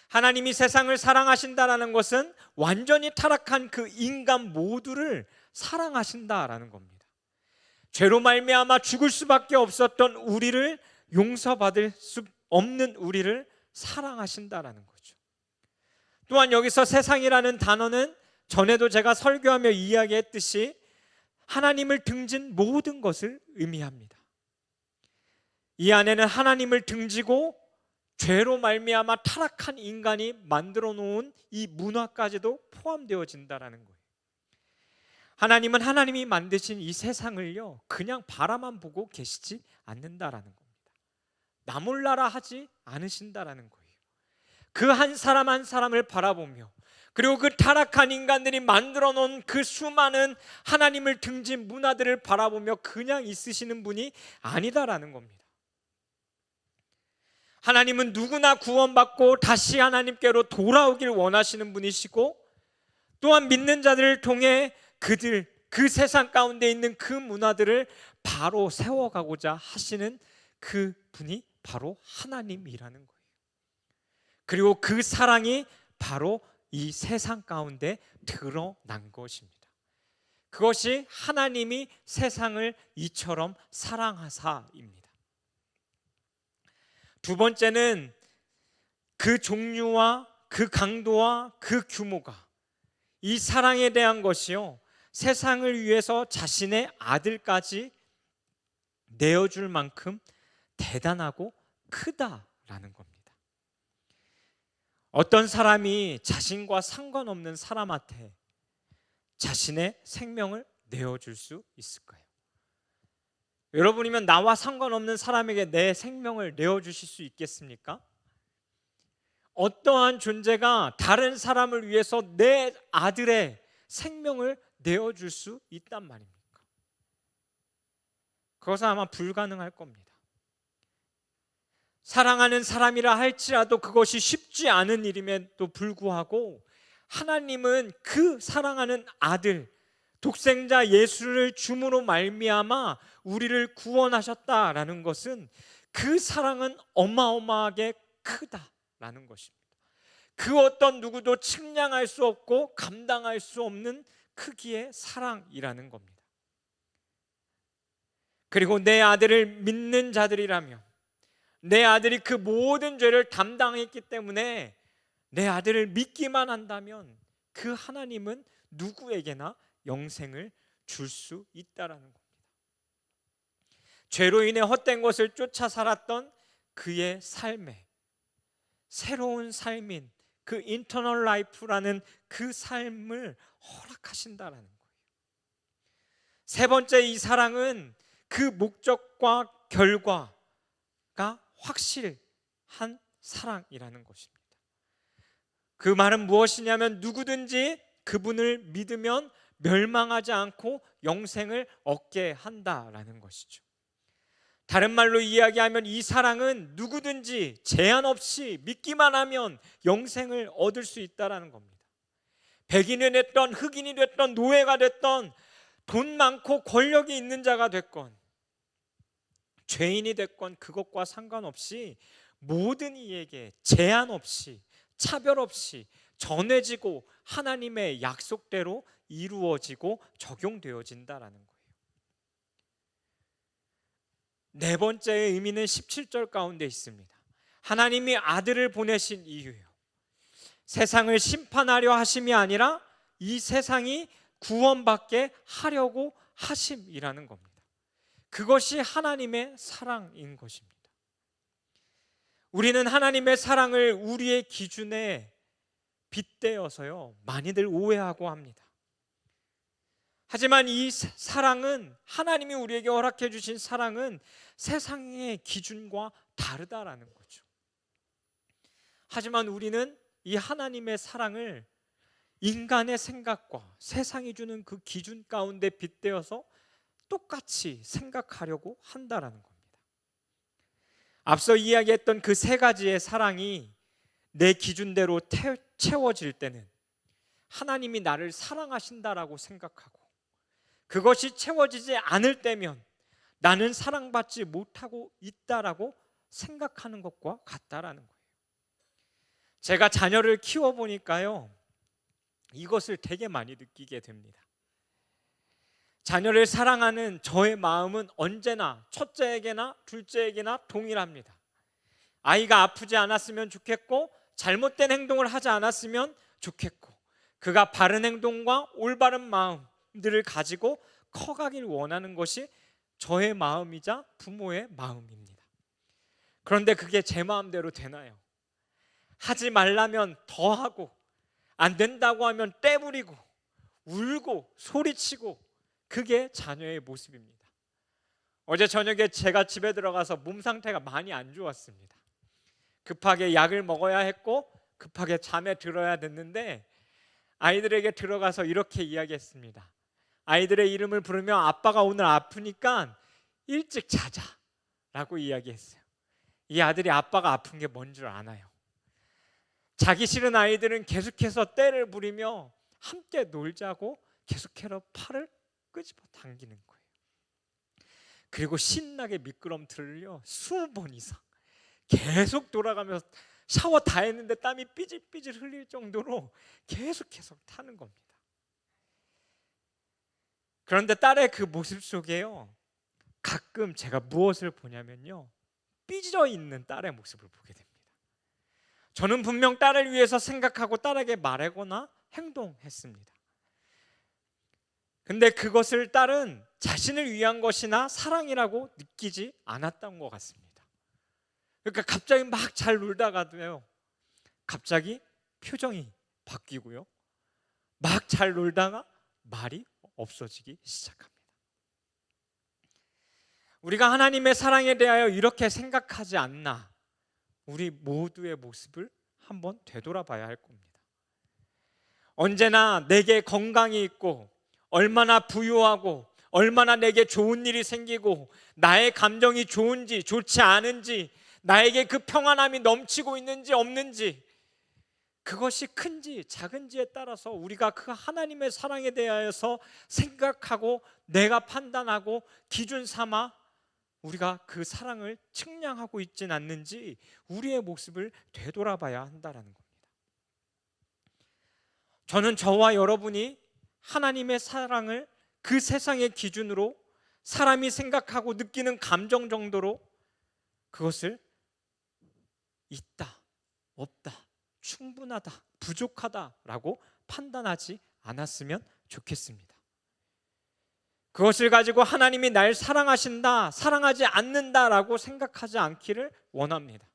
하나님이 세상을 사랑하신다라는 것은 완전히 타락한 그 인간 모두를 사랑하신다라는 겁니다. 죄로 말미암아 죽을 수밖에 없었던 우리를 용서받을 수 없는 우리를 사랑하신다라는 거죠. 또한 여기서 세상이라는 단어는 전에도 제가 설교하며 이야기했듯이 하나님을 등진 모든 것을 의미합니다. 이 안에는 하나님을 등지고 죄로 말미암아 타락한 인간이 만들어 놓은 이 문화까지도 포함되어진다라는 거예요. 하나님은 하나님이 만드신 이 세상을요 그냥 바라만 보고 계시지 않는다라는 겁니다. 나 몰라라 하지 않으신다라는 거예요. 그 한 사람 한 사람을 바라보며, 그리고 그 타락한 인간들이 만들어 놓은 그 수많은 하나님을 등진 문화들을 바라보며 그냥 있으시는 분이 아니다라는 겁니다. 하나님은 누구나 구원받고 다시 하나님께로 돌아오길 원하시는 분이시고, 또한 믿는 자들을 통해 그 세상 가운데 있는 그 문화들을 바로 세워가고자 하시는 그 분이 바로 하나님이라는 거예요. 그리고 그 사랑이 바로 이 세상 가운데 드러난 것입니다. 그것이 하나님이 세상을 이처럼 사랑하사입니다. 두 번째는 그 종류와 그 강도와 그 규모가, 이 사랑에 대한 것이요 세상을 위해서 자신의 아들까지 내어줄 만큼 대단하고 크다라는 겁니다. 어떤 사람이 자신과 상관없는 사람한테 자신의 생명을 내어줄 수 있을까요? 여러분이면 나와 상관없는 사람에게 내 생명을 내어주실 수 있겠습니까? 어떠한 존재가 다른 사람을 위해서 내 아들의 생명을 내어줄 수 있단 말입니까? 그것은 아마 불가능할 겁니다. 사랑하는 사람이라 할지라도 그것이 쉽지 않은 일임에도 불구하고 하나님은 그 사랑하는 아들, 독생자 예수를 줌으로 말미암아 우리를 구원하셨다라는 것은 그 사랑은 어마어마하게 크다라는 것입니다. 그 어떤 누구도 측량할 수 없고 감당할 수 없는 크기의 사랑이라는 겁니다. 그리고 내 아들을 믿는 자들이라면, 내 아들이 그 모든 죄를 담당했기 때문에 내 아들을 믿기만 한다면 그 하나님은 누구에게나 영생을 줄 수 있다라는 겁니다. 죄로 인해 헛된 것을 쫓아 살았던 그의 삶에 새로운 삶인 그 인터널 라이프라는 그 삶을 허락하신다라는 거예요. 세 번째, 이 사랑은 그 목적과 결과가 확실한 사랑이라는 것입니다. 그 말은 무엇이냐면 누구든지 그분을 믿으면 멸망하지 않고 영생을 얻게 한다라는 것이죠. 다른 말로 이야기하면 이 사랑은 누구든지 제한 없이 믿기만 하면 영생을 얻을 수 있다라는 겁니다. 백인이 됐던 흑인이 됐던 노예가 됐던 돈 많고 권력이 있는 자가 됐건 죄인이 됐건 그것과 상관없이 모든 이에게 제한 없이 차별 없이 전해지고 하나님의 약속대로 이루어지고 적용되어진다라는 거예요. 네 번째의 의미는 17절 가운데 있습니다. 하나님이 아들을 보내신 이유요, 세상을 심판하려 하심이 아니라 이 세상이 구원받게 하려고 하심이라는 겁니다. 그것이 하나님의 사랑인 것입니다. 우리는 하나님의 사랑을 우리의 기준에 빗대어서요 많이들 오해하고 합니다. 하지만 이 사랑은, 하나님이 우리에게 허락해 주신 사랑은 세상의 기준과 다르다라는 거죠. 하지만 우리는 이 하나님의 사랑을 인간의 생각과 세상이 주는 그 기준 가운데 빗대어서 똑같이 생각하려고 한다라는 겁니다. 앞서 이야기했던 그 세 가지의 사랑이 내 기준대로 채워질 때는 하나님이 나를 사랑하신다라고 생각하고, 그것이 채워지지 않을 때면 나는 사랑받지 못하고 있다라고 생각하는 것과 같다라는 거예요. 제가 자녀를 키워보니까요 이것을 되게 많이 느끼게 됩니다. 자녀를 사랑하는 저의 마음은 언제나 첫째에게나 둘째에게나 동일합니다. 아이가 아프지 않았으면 좋겠고 잘못된 행동을 하지 않았으면 좋겠고 그가 바른 행동과 올바른 마음들을 가지고 커가길 원하는 것이 저의 마음이자 부모의 마음입니다. 그런데 그게 제 마음대로 되나요? 하지 말라면 더 하고 안 된다고 하면 떼부리고 울고 소리치고 그게 자녀의 모습입니다. 어제 저녁에 제가 집에 들어가서 몸 상태가 많이 안 좋았습니다. 급하게 약을 먹어야 했고 급하게 잠에 들어야 됐는데 아이들에게 들어가서 이렇게 이야기했습니다. 아이들의 이름을 부르며 아빠가 오늘 아프니까 일찍 자자라고 이야기했어요. 이 아들이 아빠가 아픈 게 뭔 줄 아나요? 자기 싫은 아이들은 계속해서 떼를 부리며 함께 놀자고 계속해서 팔을 끄집어 당기는 거예요. 그리고 신나게 미끄럼틀을요 20번 이상 계속 돌아가면서 샤워 다 했는데 땀이 삐질삐질 흘릴 정도로 계속 타는 겁니다. 그런데 딸의 그 모습 속에요 가끔 제가 무엇을 보냐면요 삐져 있는 딸의 모습을 보게 됩니다. 저는 분명 딸을 위해서 생각하고 딸에게 말하거나 행동했습니다. 근데 그것을 딸은 자신을 위한 것이나 사랑이라고 느끼지 않았던 것 같습니다. 그러니까 갑자기 막 잘 놀다가도요 갑자기 표정이 바뀌고요 막 잘 놀다가 말이 없어지기 시작합니다. 우리가 하나님의 사랑에 대하여 이렇게 생각하지 않나 우리 모두의 모습을 한번 되돌아봐야 할 겁니다. 언제나 내게 건강이 있고 얼마나 부유하고 얼마나 내게 좋은 일이 생기고 나의 감정이 좋은지 좋지 않은지 나에게 그 평안함이 넘치고 있는지 없는지 그것이 큰지 작은지에 따라서 우리가 그 하나님의 사랑에 대하여서 생각하고 내가 판단하고 기준 삼아 우리가 그 사랑을 측량하고 있진 않는지 우리의 모습을 되돌아봐야 한다는 겁니다. 저는 저와 여러분이 하나님의 사랑을 그 세상의 기준으로 사람이 생각하고 느끼는 감정 정도로 그것을 있다, 없다, 충분하다, 부족하다라고 판단하지 않았으면 좋겠습니다. 그것을 가지고 하나님이 날 사랑하신다, 사랑하지 않는다라고 생각하지 않기를 원합니다.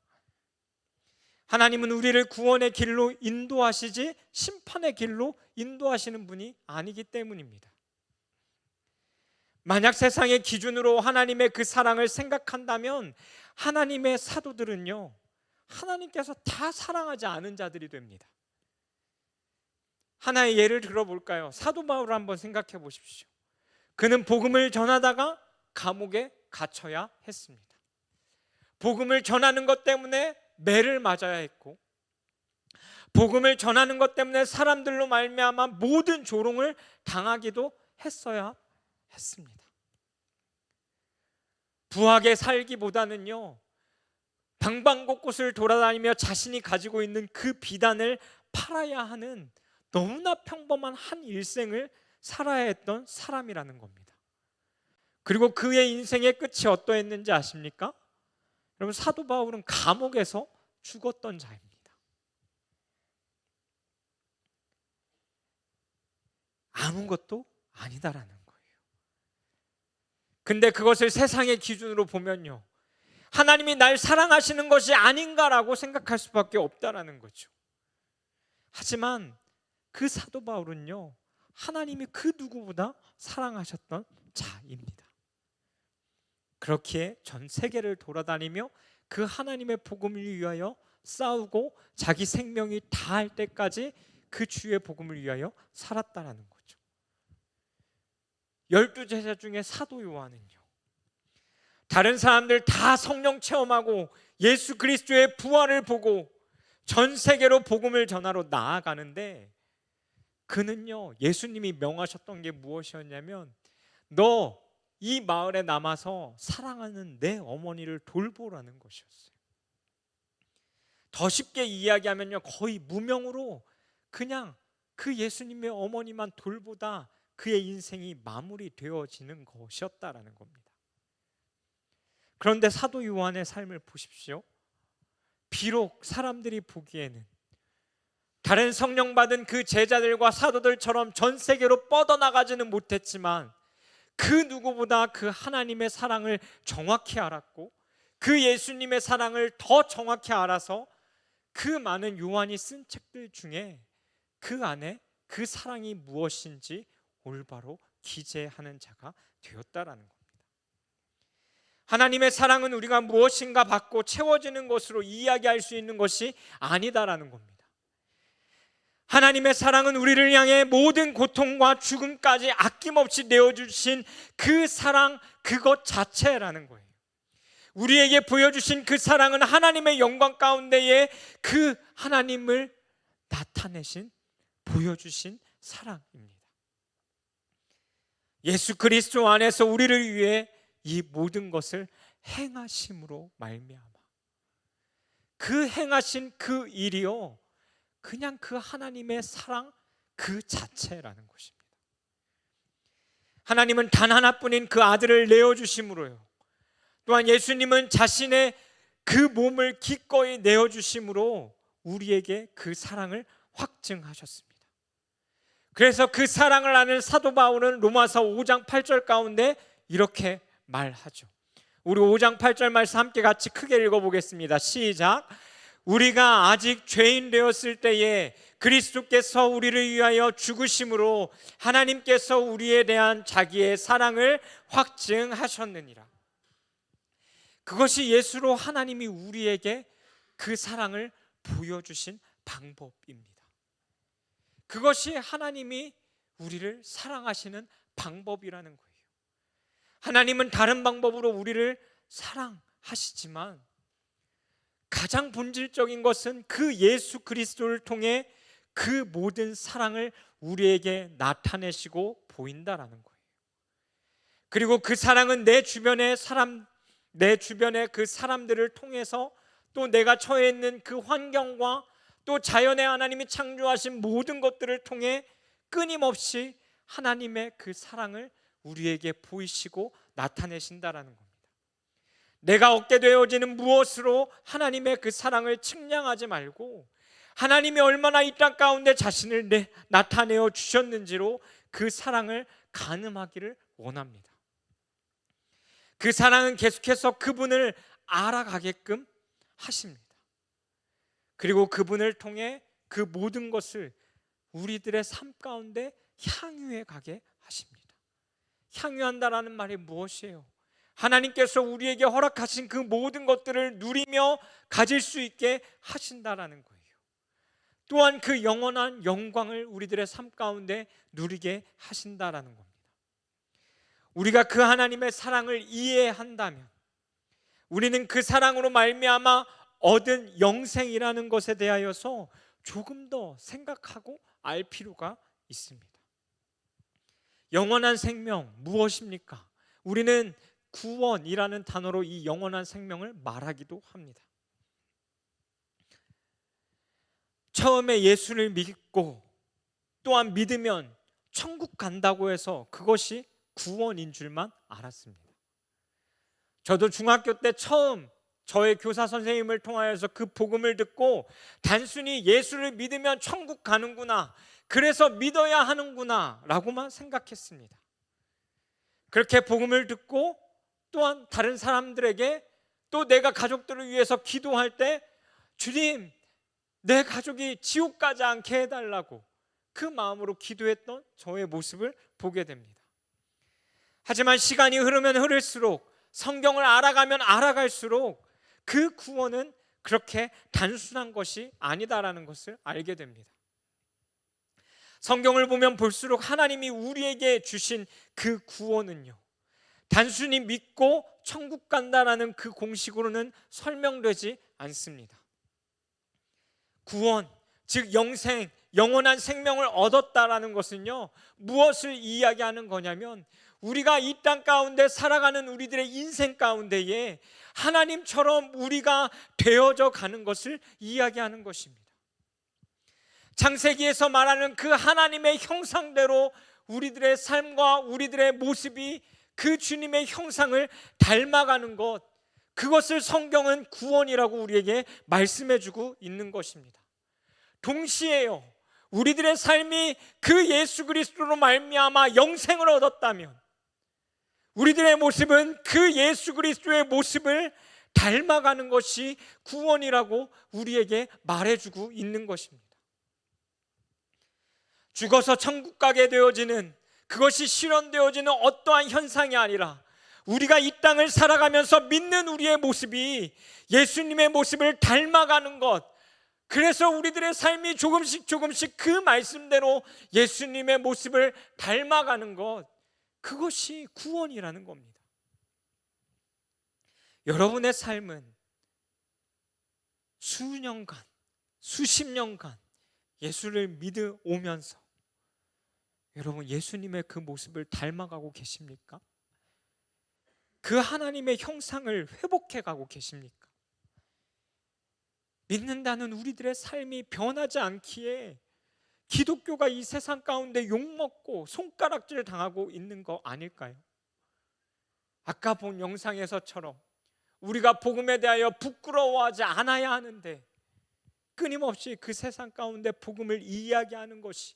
하나님은 우리를 구원의 길로 인도하시지 심판의 길로 인도하시는 분이 아니기 때문입니다. 만약 세상의 기준으로 하나님의 그 사랑을 생각한다면 하나님의 사도들은요 하나님께서 다 사랑하지 않은 자들이 됩니다. 하나의 예를 들어볼까요? 사도 바울을 한번 생각해 보십시오. 그는 복음을 전하다가 감옥에 갇혀야 했습니다. 복음을 전하는 것 때문에 매를 맞아야 했고 복음을 전하는 것 때문에 사람들로 말미암아 모든 조롱을 당하기도 했어야 했습니다. 부하게 살기보다는요 방방곳곳을 돌아다니며 자신이 가지고 있는 그 비단을 팔아야 하는 너무나 평범한 한 일생을 살아야 했던 사람이라는 겁니다. 그리고 그의 인생의 끝이 어떠했는지 아십니까? 여러분 사도 바울은 감옥에서 죽었던 자입니다. 아무것도 아니다라는 거예요. 근데 그것을 세상의 기준으로 보면요 하나님이 날 사랑하시는 것이 아닌가라고 생각할 수밖에 없다라는 거죠. 하지만 그 사도 바울은요 하나님이 그 누구보다 사랑하셨던 자입니다. 그렇기에 전 세계를 돌아다니며 그 하나님의 복음을 위하여 싸우고 자기 생명이 다할 때까지 그 주의 복음을 위하여 살았다라는 거죠. 12제자 중에 사도 요한은요 다른 사람들 다 성령 체험하고 예수 그리스도의 부활을 보고 전 세계로 복음을 전하러 나아가는데 그는요 예수님이 명하셨던 게 무엇이었냐면 너 이 마을에 남아서 사랑하는 내 어머니를 돌보라는 것이었어요. 더 쉽게 이야기하면요 거의 무명으로 그냥 그 예수님의 어머니만 돌보다 그의 인생이 마무리되어지는 것이었다라는 겁니다. 그런데 사도 요한의 삶을 보십시오. 비록 사람들이 보기에는 다른 성령 받은 그 제자들과 사도들처럼 전 세계로 뻗어나가지는 못했지만 그 누구보다 그 하나님의 사랑을 정확히 알았고 그 예수님의 사랑을 더 정확히 알아서 그 많은 요한이 쓴 책들 중에 그 안에 그 사랑이 무엇인지 올바로 기재하는 자가 되었다라는 겁니다. 하나님의 사랑은 우리가 무엇인가 받고 채워지는 것으로 이야기할 수 있는 것이 아니다라는 겁니다. 하나님의 사랑은 우리를 향해 모든 고통과 죽음까지 아낌없이 내어주신 그 사랑 그것 자체라는 거예요. 우리에게 보여주신 그 사랑은 하나님의 영광 가운데에 그 하나님을 나타내신 보여주신 사랑입니다. 예수 그리스도 안에서 우리를 위해 이 모든 것을 행하심으로 말미암아 그 행하신 그 일이요 그냥 그 하나님의 사랑 그 자체라는 것입니다. 하나님은 단 하나뿐인 그 아들을 내어주심으로요 또한 예수님은 자신의 그 몸을 기꺼이 내어주심으로 우리에게 그 사랑을 확증하셨습니다. 그래서 그 사랑을 아는 사도 바울은 로마서 5장 8절 가운데 이렇게 말하죠. 우리 5장 8절 말씀 함께 같이 크게 읽어보겠습니다. 시작. 우리가 아직 죄인 되었을 때에 그리스도께서 우리를 위하여 죽으심으로 하나님께서 우리에 대한 자기의 사랑을 확증하셨느니라. 그것이 예수로 하나님이 우리에게 그 사랑을 보여주신 방법입니다. 그것이 하나님이 우리를 사랑하시는 방법이라는 거예요. 하나님은 다른 방법으로 우리를 사랑하시지만 가장 본질적인 것은 그 예수 그리스도를 통해 그 모든 사랑을 우리에게 나타내시고 보인다라는 거예요. 그리고 그 사랑은 내 주변의 그 사람들을 통해서 또 내가 처해 있는 그 환경과 또 자연의 하나님이 창조하신 모든 것들을 통해 끊임없이 하나님의 그 사랑을 우리에게 보이시고 나타내신다라는 겁니다. 내가 얻게 되어지는 무엇으로 하나님의 그 사랑을 측량하지 말고 하나님이 얼마나 이 땅 가운데 자신을 나타내어 주셨는지로 그 사랑을 가늠하기를 원합니다. 그 사랑은 계속해서 그분을 알아가게끔 하십니다. 그리고 그분을 통해 그 모든 것을 우리들의 삶 가운데 향유해 가게 하십니다. 향유한다라는 말이 무엇이에요? 하나님께서 우리에게 허락하신 그 모든 것들을 누리며 가질 수 있게 하신다라는 거예요. 또한 그 영원한 영광을 우리들의 삶 가운데 누리게 하신다라는 겁니다. 우리가 그 하나님의 사랑을 이해한다면 우리는 그 사랑으로 말미암아 얻은 영생이라는 것에 대하여서 조금 더 생각하고 알 필요가 있습니다. 영원한 생명 무엇입니까? 우리는 구원이라는 단어로 이 영원한 생명을 말하기도 합니다. 처음에 예수를 믿고 또한 믿으면 천국 간다고 해서 그것이 구원인 줄만 알았습니다. 저도 중학교 때 처음 저의 교사 선생님을 통하여서 그 복음을 듣고 단순히 예수를 믿으면 천국 가는구나, 그래서 믿어야 하는구나 라고만 생각했습니다. 그렇게 복음을 듣고 또한 다른 사람들에게 또 내가 가족들을 위해서 기도할 때 주님 내 가족이 지옥 가지 않게 해달라고 그 마음으로 기도했던 저의 모습을 보게 됩니다. 하지만 시간이 흐르면 흐를수록 성경을 알아가면 알아갈수록 그 구원은 그렇게 단순한 것이 아니다라는 것을 알게 됩니다. 성경을 보면 볼수록 하나님이 우리에게 주신 그 구원은요, 단순히 믿고 천국 간다라는 그 공식으로는 설명되지 않습니다. 구원, 즉 영생, 영원한 생명을 얻었다라는 것은요, 무엇을 이야기하는 거냐면 우리가 이 땅 가운데 살아가는 우리들의 인생 가운데에 하나님처럼 우리가 되어져 가는 것을 이야기하는 것입니다. 창세기에서 말하는 그 하나님의 형상대로 우리들의 삶과 우리들의 모습이 그 주님의 형상을 닮아가는 것, 그것을 성경은 구원이라고 우리에게 말씀해주고 있는 것입니다. 동시에요, 우리들의 삶이 그 예수 그리스도로 말미암아 영생을 얻었다면 우리들의 모습은 그 예수 그리스도의 모습을 닮아가는 것이 구원이라고 우리에게 말해주고 있는 것입니다. 죽어서 천국 가게 되어지는, 그것이 실현되어지는 어떠한 현상이 아니라 우리가 이 땅을 살아가면서 믿는 우리의 모습이 예수님의 모습을 닮아가는 것, 그래서 우리들의 삶이 조금씩 그 말씀대로 예수님의 모습을 닮아가는 것, 그것이 구원이라는 겁니다. 여러분의 삶은 수년간, 수십 년간 예수를 믿어오면서 여러분 예수님의 그 모습을 닮아가고 계십니까? 그 하나님의 형상을 회복해가고 계십니까? 믿는다는 우리들의 삶이 변하지 않기에 기독교가 이 세상 가운데 욕먹고 손가락질 당하고 있는 거 아닐까요? 아까 본 영상에서처럼 우리가 복음에 대하여 부끄러워하지 않아야 하는데 끊임없이 그 세상 가운데 복음을 이야기하는 것이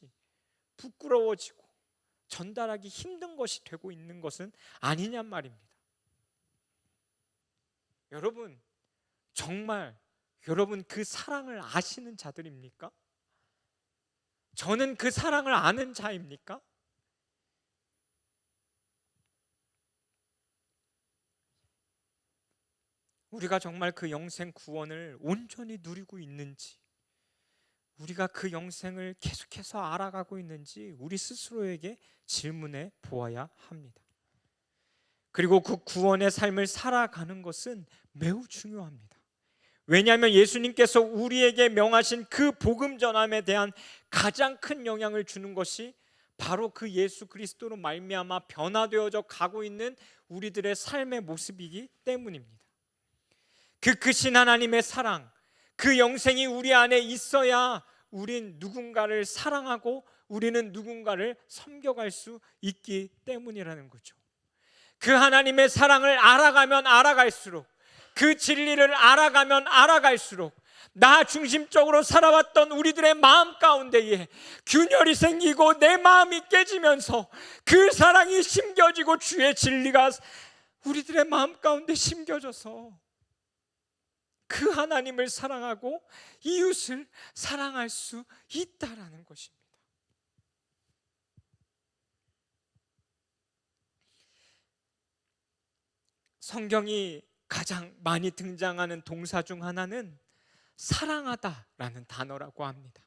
부끄러워지고 전달하기 힘든 것이 되고 있는 것은 아니냔 말입니다. 여러분, 정말 여러분 그 사랑을 아시는 자들입니까? 저는 그 사랑을 아는 자입니까? 우리가 정말 그 영생 구원을 온전히 누리고 있는지, 우리가 그 영생을 계속해서 알아가고 있는지 우리 스스로에게 질문해 보아야 합니다. 그리고 그 구원의 삶을 살아가는 것은 매우 중요합니다. 왜냐하면 예수님께서 우리에게 명하신 그 복음 전함에 대한 가장 큰 영향을 주는 것이 바로 그 예수 그리스도로 말미암아 변화되어져 가고 있는 우리들의 삶의 모습이기 때문입니다. 그 크신 하나님의 사랑, 그 영생이 우리 안에 있어야 우린 누군가를 사랑하고 우리는 누군가를 섬겨갈 수 있기 때문이라는 거죠. 그 하나님의 사랑을 알아가면 알아갈수록, 그 진리를 알아가면 알아갈수록 나 중심적으로 살아왔던 우리들의 마음 가운데에 균열이 생기고 내 마음이 깨지면서 그 사랑이 심겨지고 주의 진리가 우리들의 마음 가운데 심겨져서 그 하나님을 사랑하고 이웃을 사랑할 수 있다라는 것입니다. 성경이 가장 많이 등장하는 동사 중 하나는 사랑하다라는 단어라고 합니다.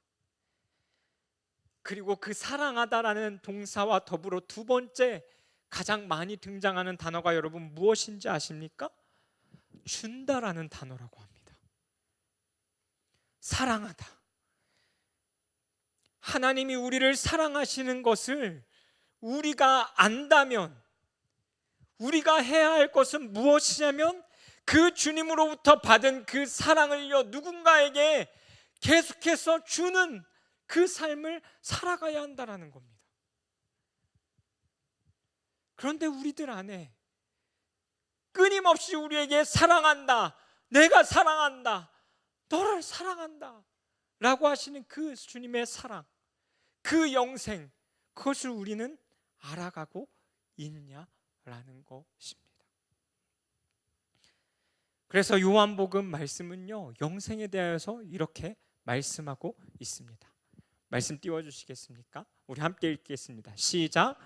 그리고 그 사랑하다라는 동사와 더불어 두 번째 가장 많이 등장하는 단어가 여러분 무엇인지 아십니까? 준다라는 단어라고 합니다. 사랑하다. 하나님이 우리를 사랑하시는 것을 우리가 안다면 우리가 해야 할 것은 무엇이냐면 그 주님으로부터 받은 그 사랑을요 누군가에게 계속해서 주는 그 삶을 살아가야 한다는 겁니다. 그런데 우리들 안에 끊임없이 우리에게 사랑한다, 내가 사랑한다, 너를 사랑한다 라고 하시는 그 주님의 사랑, 그 영생, 그것을 우리는 알아가고 있냐라는 것입니다. 그래서 요한복음 말씀은요 영생에 대해서 이렇게 말씀하고 있습니다. 말씀 띄워주시겠습니까? 우리 함께 읽겠습니다. 시작.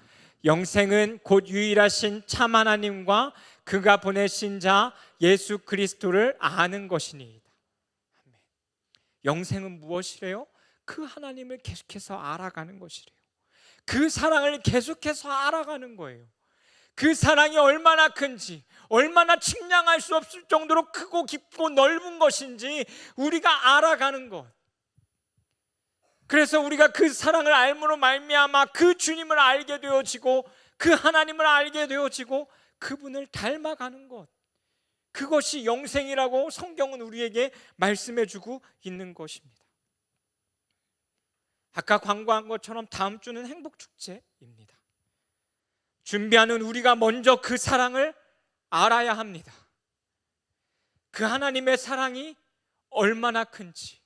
영생은 곧 유일하신 참 하나님과 그가 보내신 자 예수 그리스도를 아는 것이니이다. 아멘. 영생은 무엇이래요? 그 하나님을 계속해서 알아가는 것이래요. 그 사랑을 계속해서 알아가는 거예요. 그 사랑이 얼마나 큰지, 얼마나 측량할 수 없을 정도로 크고 깊고 넓은 것인지 우리가 알아가는 것. 그래서 우리가 그 사랑을 알므로 말미암아 그 주님을 알게 되어지고 그 하나님을 알게 되어지고 그분을 닮아가는 것, 그것이 영생이라고 성경은 우리에게 말씀해주고 있는 것입니다. 아까 광고한 것처럼 다음 주는 행복축제입니다. 준비하는 우리가 먼저 그 사랑을 알아야 합니다. 그 하나님의 사랑이 얼마나 큰지,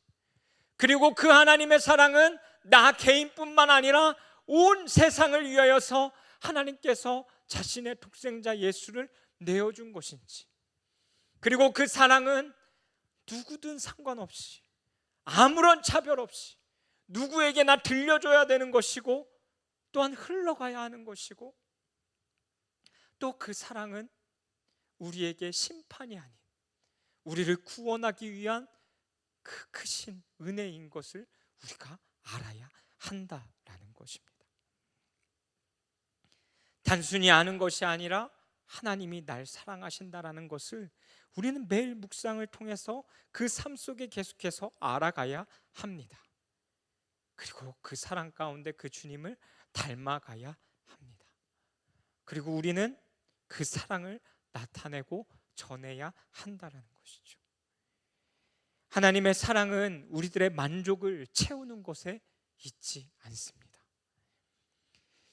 그리고 그 하나님의 사랑은 나 개인뿐만 아니라 온 세상을 위하여서 하나님께서 자신의 독생자 예수를 내어준 것인지, 그리고 그 사랑은 누구든 상관없이 아무런 차별 없이 누구에게나 들려줘야 되는 것이고, 또한 흘러가야 하는 것이고, 또 그 사랑은 우리에게 심판이 아닌 우리를 구원하기 위한 그 크신 은혜인 것을 우리가 알아야 한다라는 것입니다. 단순히 아는 것이 아니라 하나님이 날 사랑하신다라는 것을 우리는 매일 묵상을 통해서 그 삶 속에 계속해서 알아가야 합니다. 그리고 그 사랑 가운데 그 주님을 닮아가야 합니다. 그리고 우리는 그 사랑을 나타내고 전해야 한다라는 것이죠. 하나님의 사랑은 우리들의 만족을 채우는 것에 있지 않습니다.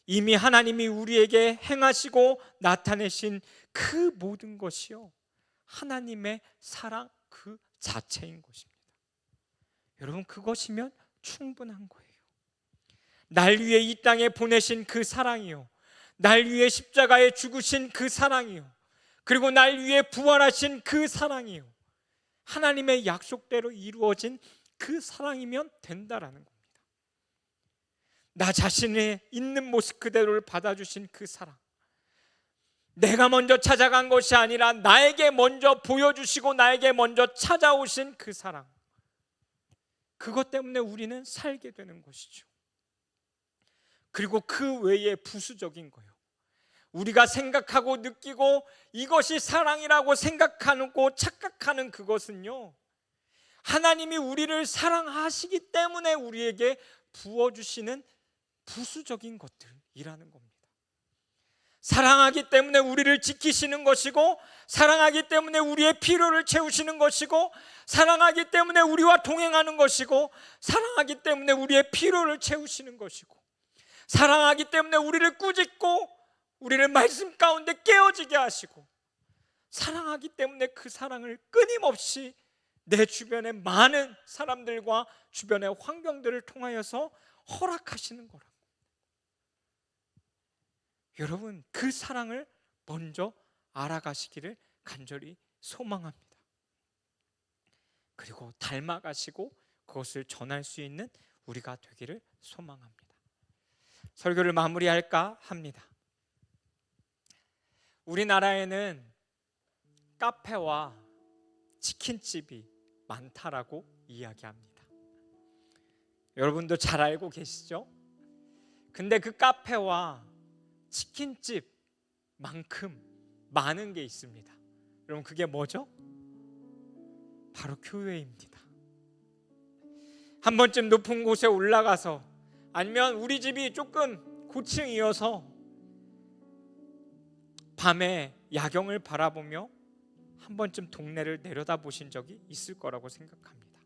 이미 하나님이 우리에게 행하시고 나타내신 그 모든 것이요, 하나님의 사랑 그 자체인 것입니다. 여러분, 그것이면 충분한 거예요. 날 위해 이 땅에 보내신 그 사랑이요, 날 위해 십자가에 죽으신 그 사랑이요, 그리고 날 위해 부활하신 그 사랑이요, 하나님의 약속대로 이루어진 그 사랑이면 된다라는 겁니다. 나 자신의 있는 모습 그대로를 받아주신 그 사랑, 내가 먼저 찾아간 것이 아니라 나에게 먼저 보여주시고 나에게 먼저 찾아오신 그 사랑, 그것 때문에 우리는 살게 되는 것이죠. 그리고 그 외에 부수적인 거예요. 우리가 생각하고 느끼고 이것이 사랑이라고 생각하고 착각하는 그것은요, 하나님이 우리를 사랑하시기 때문에 우리에게 부어주시는 부수적인 것들이라는 겁니다. 사랑하기 때문에 우리를 지키시는 것이고, 사랑하기 때문에 우리의 필요를 채우시는 것이고, 사랑하기 때문에 우리와 동행하는 것이고, 사랑하기 때문에 우리의 필요를 채우시는 것이고, 사랑하기 때문에 우리를 꾸짖고 우리를 말씀 가운데 깨어지게 하시고, 사랑하기 때문에 그 사랑을 끊임없이 내 주변의 많은 사람들과 주변의 환경들을 통하여서 허락하시는 거라고. 여러분, 그 사랑을 먼저 알아가시기를 간절히 소망합니다. 그리고 닮아가시고 그것을 전할 수 있는 우리가 되기를 소망합니다. 설교를 마무리할까 합니다. 우리나라에는 카페와 치킨집이 많다라고 이야기합니다. 여러분도 잘 알고 계시죠? 근데 그 카페와 치킨집만큼 많은 게 있습니다. 여러분, 그게 뭐죠? 바로 교회입니다. 한 번쯤 높은 곳에 올라가서, 아니면 우리 집이 조금 고층이어서 밤에 야경을 바라보며 한 번쯤 동네를 내려다보신 적이 있을 거라고 생각합니다.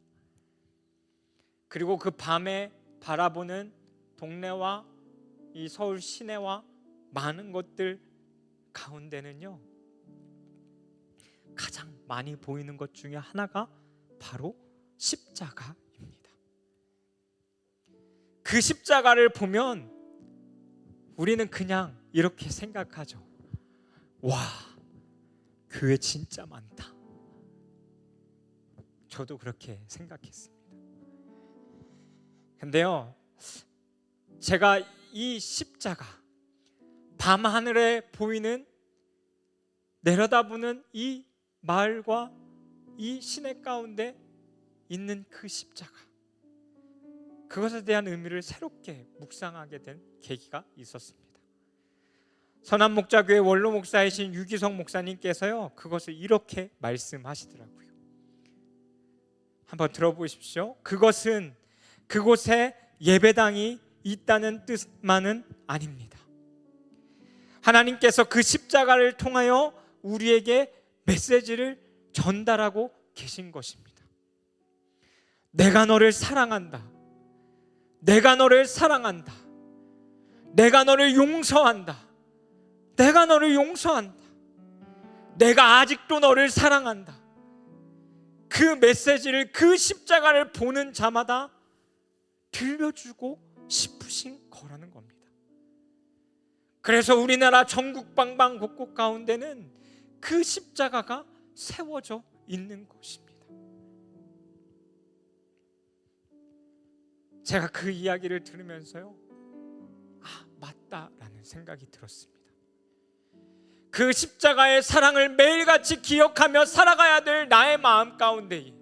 그리고 그 밤에 바라보는 동네와 이 서울 시내와 많은 것들 가운데는요, 가장 많이 보이는 것 중에 하나가 바로 십자가입니다. 그 십자가를 보면 우리는 그냥 이렇게 생각하죠. 와, 교회 진짜 많다. 저도 그렇게 생각했습니다. 근데요, 제가 이 십자가, 밤하늘에 보이는, 내려다보는 이 마을과 이 시내 가운데 있는 그 십자가, 그것에 대한 의미를 새롭게 묵상하게 된 계기가 있었습니다. 선한목자교회 원로 목사이신 유기성 목사님께서요, 그것을 이렇게 말씀하시더라고요. 한번 들어보십시오. 그것은 그곳에 예배당이 있다는 뜻만은 아닙니다. 하나님께서 그 십자가를 통하여 우리에게 메시지를 전달하고 계신 것입니다. 내가 너를 사랑한다. 내가 너를 사랑한다. 내가 너를 용서한다. 내가 너를 용서한다. 내가 아직도 너를 사랑한다. 그 메시지를, 그 십자가를 보는 자마다 들려주고 싶으신 거라는 겁니다. 그래서 우리나라 전국 방방 곳곳 가운데는 그 십자가가 세워져 있는 것입니다. 제가 그 이야기를 들으면서요, 맞다라는 생각이 들었습니다. 그 십자가의 사랑을 매일같이 기억하며 살아가야 될 나의 마음 가운데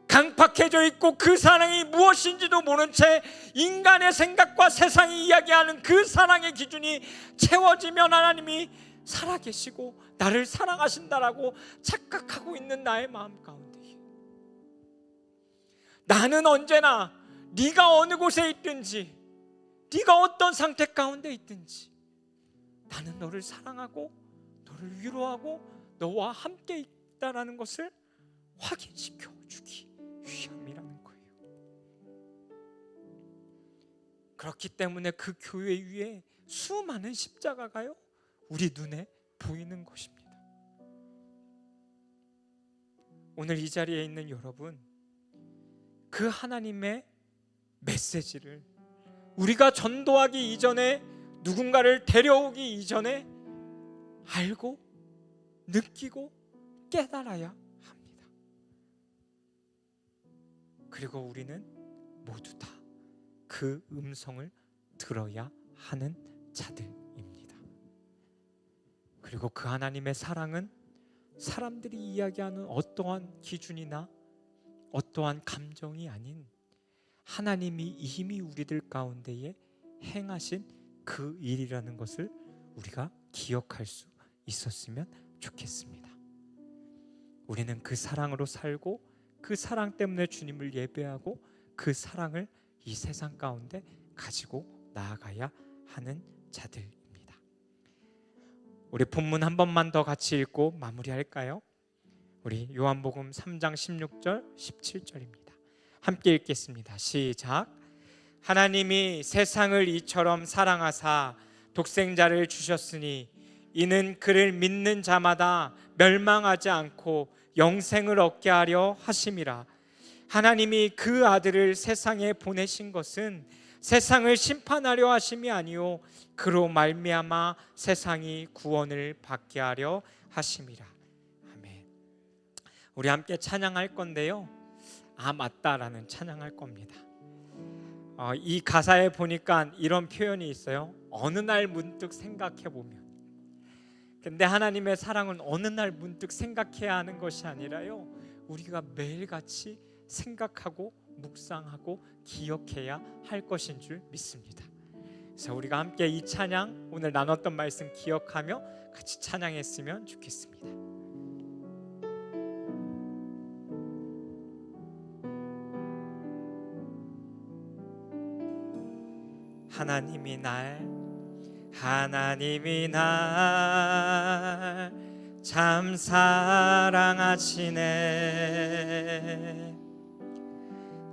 강팍해져 있고, 그 사랑이 무엇인지도 모른 채 인간의 생각과 세상이 이야기하는 그 사랑의 기준이 채워지면 하나님이 살아계시고 나를 사랑하신다라고 착각하고 있는 나의 마음 가운데, 나는 언제나 네가 어느 곳에 있든지, 네가 어떤 상태 가운데 있든지, 나는 너를 사랑하고 너를 위로하고 너와 함께 있다라는 것을 확인시켜 주기 위함이라는 거예요. 그렇기 때문에 그 교회 위에 수많은 십자가가요, 우리 눈에 보이는 것입니다. 오늘 이 자리에 있는 여러분, 그 하나님의 메시지를 우리가 전도하기 이전에, 누군가를 데려오기 이전에 알고 느끼고 깨달아야 합니다. 그리고 우리는 모두 다 그 음성을 들어야 하는 자들입니다. 그리고 그 하나님의 사랑은 사람들이 이야기하는 어떠한 기준이나 어떠한 감정이 아닌, 하나님이 이미 우리들 가운데에 행하신 그 일이라는 것을 우리가 기억할 수 있었으면 좋겠습니다. 우리는 그 사랑으로 살고, 그 사랑 때문에 주님을 예배하고, 그 사랑을 이 세상 가운데 가지고 나아가야 하는 자들입니다. 우리 본문 한 번만 더 같이 읽고 마무리할까요? 우리 요한복음 3장 16절 17절입니다. 함께 읽겠습니다. 시작. 하나님이 세상을 이처럼 사랑하사 독생자를 주셨으니 이는 그를 믿는 자마다 멸망하지 않고 영생을 얻게 하려 하심이라. 하나님이 그 아들을 세상에 보내신 것은 세상을 심판하려 하심이 아니요 그로 말미암아 세상이 구원을 받게 하려 하심이라. 아멘. 우리 함께 찬양할 건데요, 맞다라는 찬양할 겁니다. 이 가사에 보니까 이런 표현이 있어요. 어느 날 문득 생각해 보면. 근데 하나님의 사랑은 어느 날 문득 생각해야 하는 것이 아니라요, 우리가 매일같이 생각하고 묵상하고 기억해야 할 것인 줄 믿습니다. 그래서 우리가 함께 이 찬양, 오늘 나눴던 말씀 기억하며 같이 찬양했으면 좋겠습니다. 하나님이 날 참 사랑하시네.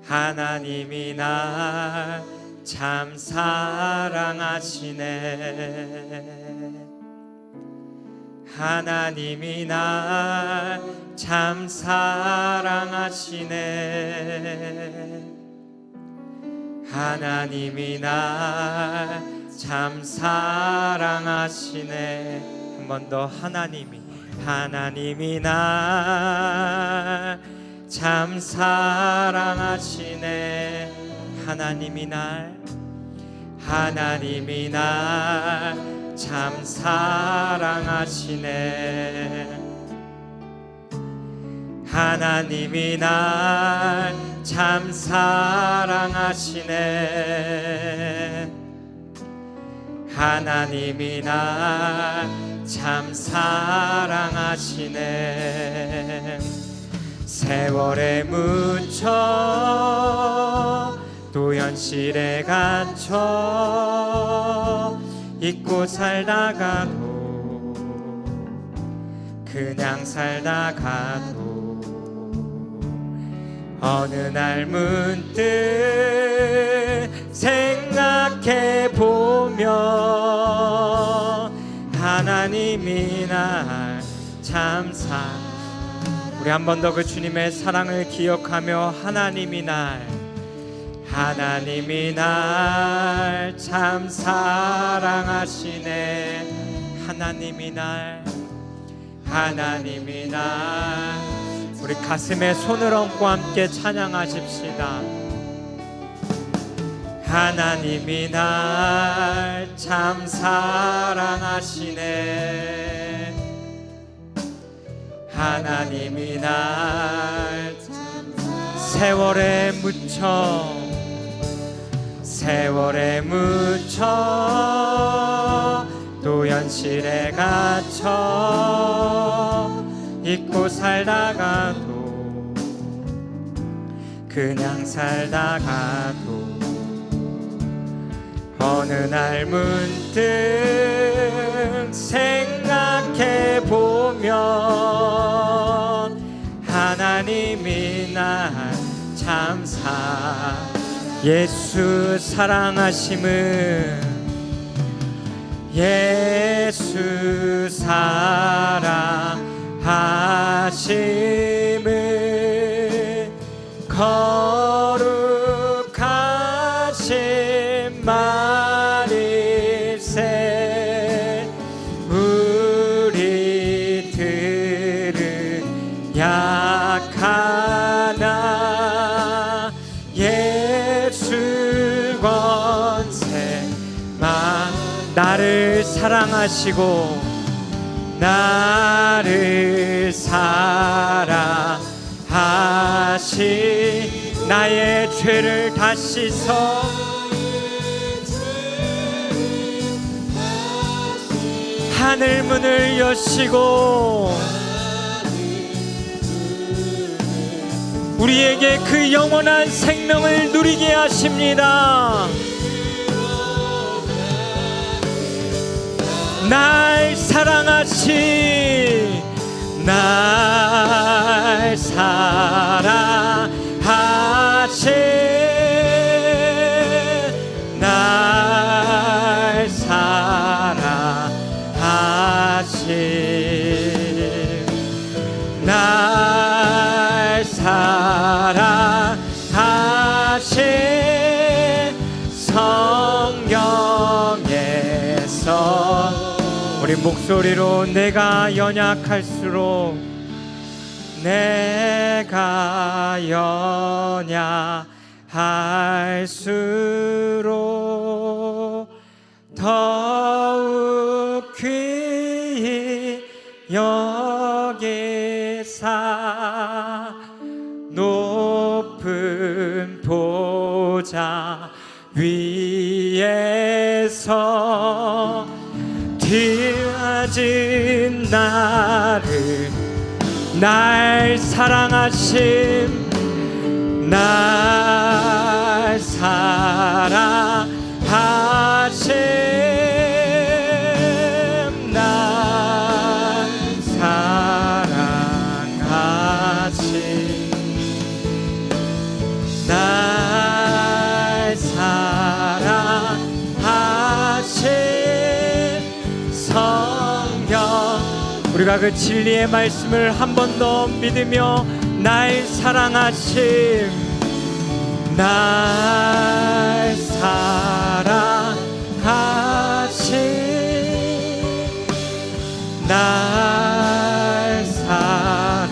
하나님이 날 참 사랑하시네. 하나님이 날 참 사랑하시네. 하나님이 날 참 사랑하시네. 한 번 더. 하나님이 날 참 사랑하시네. 하나님이 날 참 사랑하시네. 하나님이 날 참 사랑하시네. 하나님이 날 참 사랑하시네. 세월에 묻혀 또 현실에 갇혀 잊고 살다가도, 그냥 살다가도 어느 날 문득 생각해 보면 하나님이 날 참 우리 우리 한 번 더 그 주님의 사랑을 기억하며 하나님이 날 참 사랑하시네. 하나님이 날 우리 가슴에 손을 얹고 함께 찬양하십시다. 하나님이 날 참 사랑하시네. 하나님이 날 세월에 묻혀 또 현실에 갇혀 잊고 살다가도 그냥 살다가도 어느 날 문득 생각해 보면 하나님이 날 참 예수 사랑하심은 거룩하신 말일세. 우리들은 약하나 예수 권세만 나를 사랑하시고 나를 사랑하시 나의 죄를 다 씻어 하늘 문을 여시고 우리에게 그 영원한 생명을 누리게 하십니다. 날 사랑하시 날 사랑하시 날 사랑하시 날 사랑하시 성령에서 우리 목소리로 내가 연약할수록 더욱 귀히 여기사 높은 보좌 위에서 뒤아진 나를 날 사랑하심 날 사랑하심 날 사랑하심 날 사랑하심 성령 우리가 그 진리의 말씀을 한 번 더 믿으며 날 사랑하심 날 사랑하심 날 사랑하심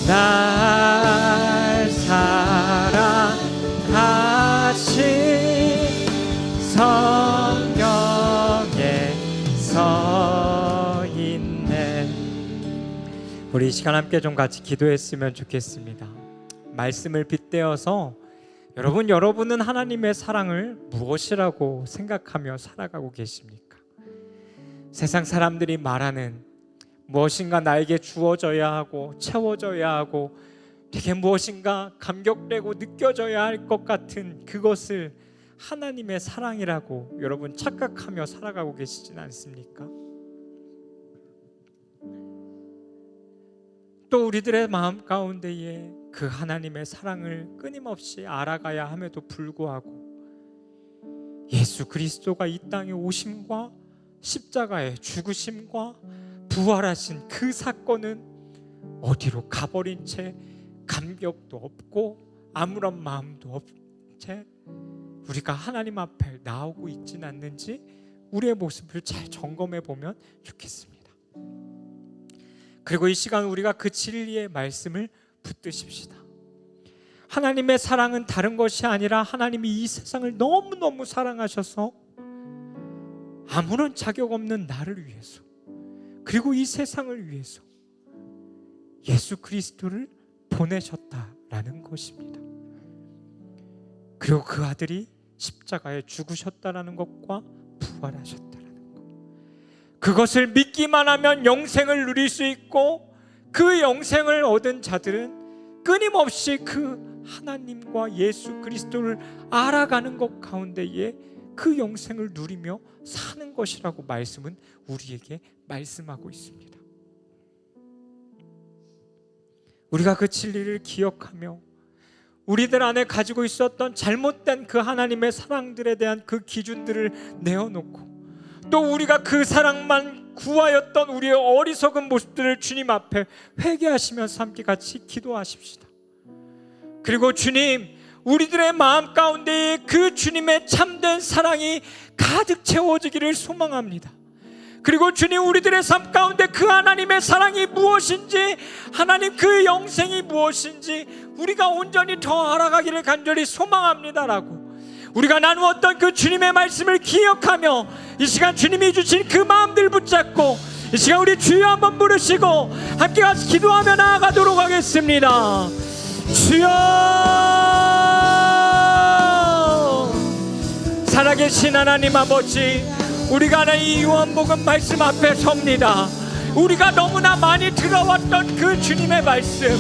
날 사랑하심 성령에 서 있네. 우리 이 시간 함께 좀 같이 기도했으면 좋겠습니다. 말씀을 빗대어서 여러분은 하나님의 사랑을 무엇이라고 생각하며 살아가고 계십니까? 세상 사람들이 말하는 무엇인가 나에게 주어져야 하고 채워져야 하고 되게 무엇인가 감격되고 느껴져야 할 것 같은 그것을 하나님의 사랑이라고 여러분 착각하며 살아가고 계시진 않습니까? 또 우리들의 마음 가운데에 그 하나님의 사랑을 끊임없이 알아가야 함에도 불구하고 예수 그리스도가 이 땅에 오심과 십자가의 죽으심과 부활하신 그 사건은 어디로 가버린 채 감격도 없고 아무런 마음도 없는 채 우리가 하나님 앞에 나오고 있지는 않는지 우리의 모습을 잘 점검해 보면 좋겠습니다. 그리고 이 시간 우리가 그 진리의 말씀을 붙드십시다. 하나님의 사랑은 다른 것이 아니라 하나님이 이 세상을 너무너무 사랑하셔서 아무런 자격 없는 나를 위해서, 그리고 이 세상을 위해서 예수 그리스도를 보내셨다라는 것입니다. 그리고 그 아들이 십자가에 죽으셨다라는 것과 부활하셨다라는 것, 그것을 믿기만 하면 영생을 누릴 수 있고, 그 영생을 얻은 자들은 끊임없이 그 하나님과 예수 그리스도를 알아가는 것 가운데에 그 영생을 누리며 사는 것이라고 말씀은 우리에게 말씀하고 있습니다. 우리가 그 진리를 기억하며 우리들 안에 가지고 있었던 잘못된 그 하나님의 사랑들에 대한 그 기준들을 내어놓고, 또 우리가 그 사랑만 구하였던 우리의 어리석은 모습들을 주님 앞에 회개하시면서 함께 같이 기도하십시다. 그리고 주님, 우리들의 마음 가운데에 그 주님의 참된 사랑이 가득 채워지기를 소망합니다. 그리고 주님, 우리들의 삶 가운데 그 하나님의 사랑이 무엇인지, 하나님 그 영생이 무엇인지 우리가 온전히 더 알아가기를 간절히 소망합니다라고 우리가 나누었던 그 주님의 말씀을 기억하며 이 시간 주님이 주신 그 마음들 붙잡고 이 시간 우리 주여 한번 부르시고 함께 같이 기도하며 나아가도록 하겠습니다. 주여, 살아계신 하나님 아버지, 우리가 하나님 이 요한복음 말씀 앞에 섭니다. 우리가 너무나 많이 들어왔던 그 주님의 말씀,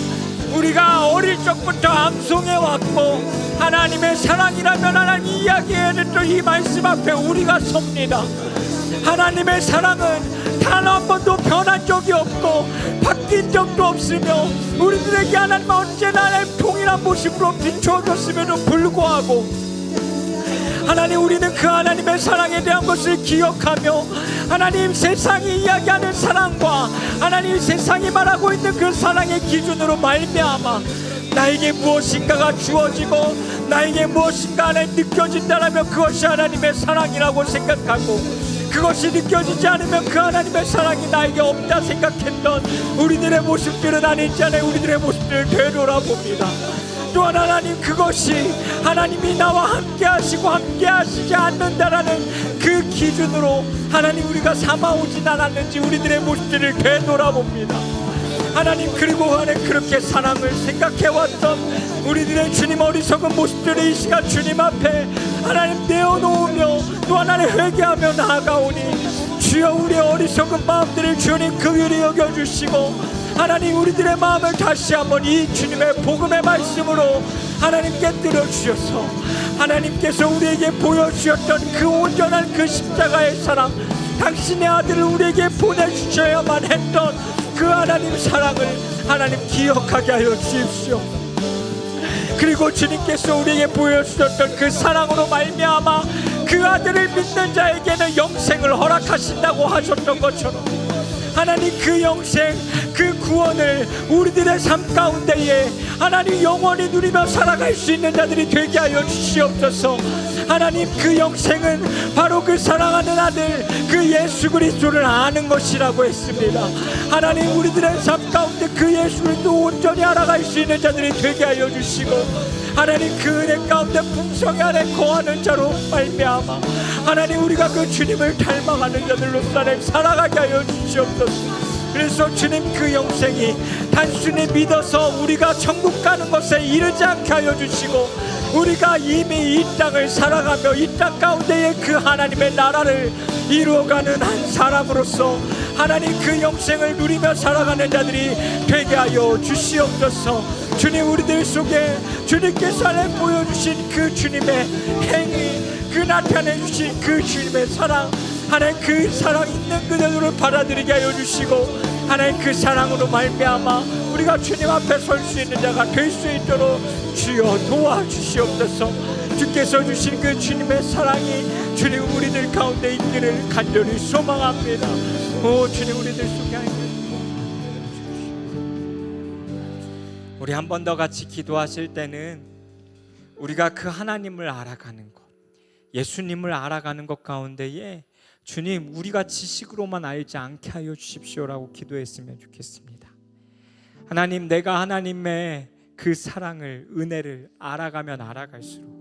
우리가 어릴 적부터 암송해왔고 하나님의 사랑이라면 하나님 이야기해냈던 이 말씀 앞에 우리가 섭니다. 하나님의 사랑은 단 한 번도 변한 적이 없고 바뀐 적도 없으며 우리들에게 하나님 언제나 하나님 동일한 모습으로 비춰줬음에도 불구하고 하나님, 우리는 그 하나님의 사랑에 대한 것을 기억하며 하나님 세상이 이야기하는 사랑과 하나님 세상이 말하고 있는 그 사랑의 기준으로 말미암아 나에게 무엇인가가 주어지고 나에게 무엇인가 하나님 느껴진다라면 그것이 하나님의 사랑이라고 생각하고, 그것이 느껴지지 않으면 그 하나님의 사랑이 나에게 없다 생각했던 우리들의 모습들은 아니지 않아요. 우리들의 모습들을 되돌아봅니다. 또한 하나님, 그것이 하나님이 나와 함께 하시고 함께 하시지 않는다라는 그 기준으로 하나님 우리가 삼아오진 않았는지 우리들의 모습들을 되돌아봅니다. 하나님, 그리고 하나님 그렇게 사랑을 생각해왔던 우리들의 주님 어리석은 모습들을 이 시간 주님 앞에 하나님 내어놓으며 또 하나님 회개하며 나아가오니 주여, 우리의 어리석은 마음들을 주님 긍휼히 여겨주시고 하나님 우리들의 마음을 다시 한번 이 주님의 복음의 말씀으로 하나님 깨뜨려 주셔서 하나님께서 우리에게 보여주셨던 그 온전한 그 십자가의 사랑, 당신의 아들을 우리에게 보내주셔야만 했던 그 하나님 사랑을 하나님 기억하게 하여 주십시오. 그리고 주님께서 우리에게 보여주셨던 그 사랑으로 말미암아 그 아들을 믿는 자에게는 영생을 허락하신다고 하셨던 것처럼 하나님 그 영생, 그 구원을 우리들의 삶 가운데에 하나님 영원히 누리며 살아갈 수 있는 자들이 되게 하여 주시옵소서. 하나님, 그 영생은 바로 그 사랑하는 아들 그 예수 그리스도를 아는 것이라고 했습니다. 하나님, 우리들의 삶 가운데 그 예수 그리스도 온전히 알아갈 수 있는 자들이 되게 하여 주시고 하나님 그 은혜 가운데 풍성히 안에 거하는 자로 말미암아 하나님 우리가 그 주님을 닮아가는 자들로 살아가게 하여 주시옵소서. 그래서 주님, 그 영생이 단순히 믿어서 우리가 천국 가는 것에 이르지 않게 하여 주시고 우리가 이미 이 땅을 살아가며 이 땅 가운데에 그 하나님의 나라를 이루어가는 한 사람으로서 하나님 그 영생을 누리며 살아가는 자들이 되게 하여 주시옵소서. 주님, 우리들 속에 주님께서 하나님 보여주신 그 주님의 행위, 그 나타내 주신 그 주님의 사랑, 하나님 그 사랑 있는 그대로를 받아들이게 하여 주시고 하나님 그 사랑으로 말미암아 우리가 주님 앞에 설 수 있는 자가 될 수 있도록 주여 도와주시옵소서. 주께서 주신 그 주님의 사랑이 주님 우리들 가운데 있기를 간절히 소망합니다. 오 주님, 우리들 속에 하나님, 우리 한 번 더 같이 기도하실 때는 우리가 그 하나님을 알아가는 것, 예수님을 알아가는 것 가운데에 주님, 우리가 지식으로만 알지 않게 하여 주십시오라고 기도했으면 좋겠습니다. 하나님, 내가 하나님의 그 사랑을, 은혜를 알아가면 알아갈수록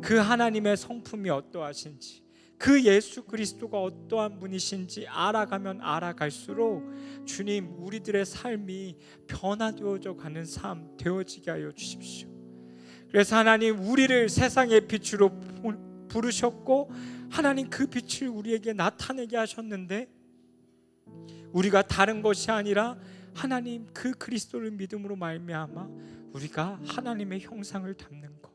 그 하나님의 성품이 어떠하신지, 그 예수 그리스도가 어떠한 분이신지 알아가면 알아갈수록 주님, 우리들의 삶이 변화되어져 가는 삶 되어지게 하여 주십시오. 그래서 하나님, 우리를 세상의 빛으로 부르셨고 하나님 그 빛을 우리에게 나타내게 하셨는데, 우리가 다른 것이 아니라 하나님 그 그리스도를 믿음으로 말미암아 우리가 하나님의 형상을 담는 것,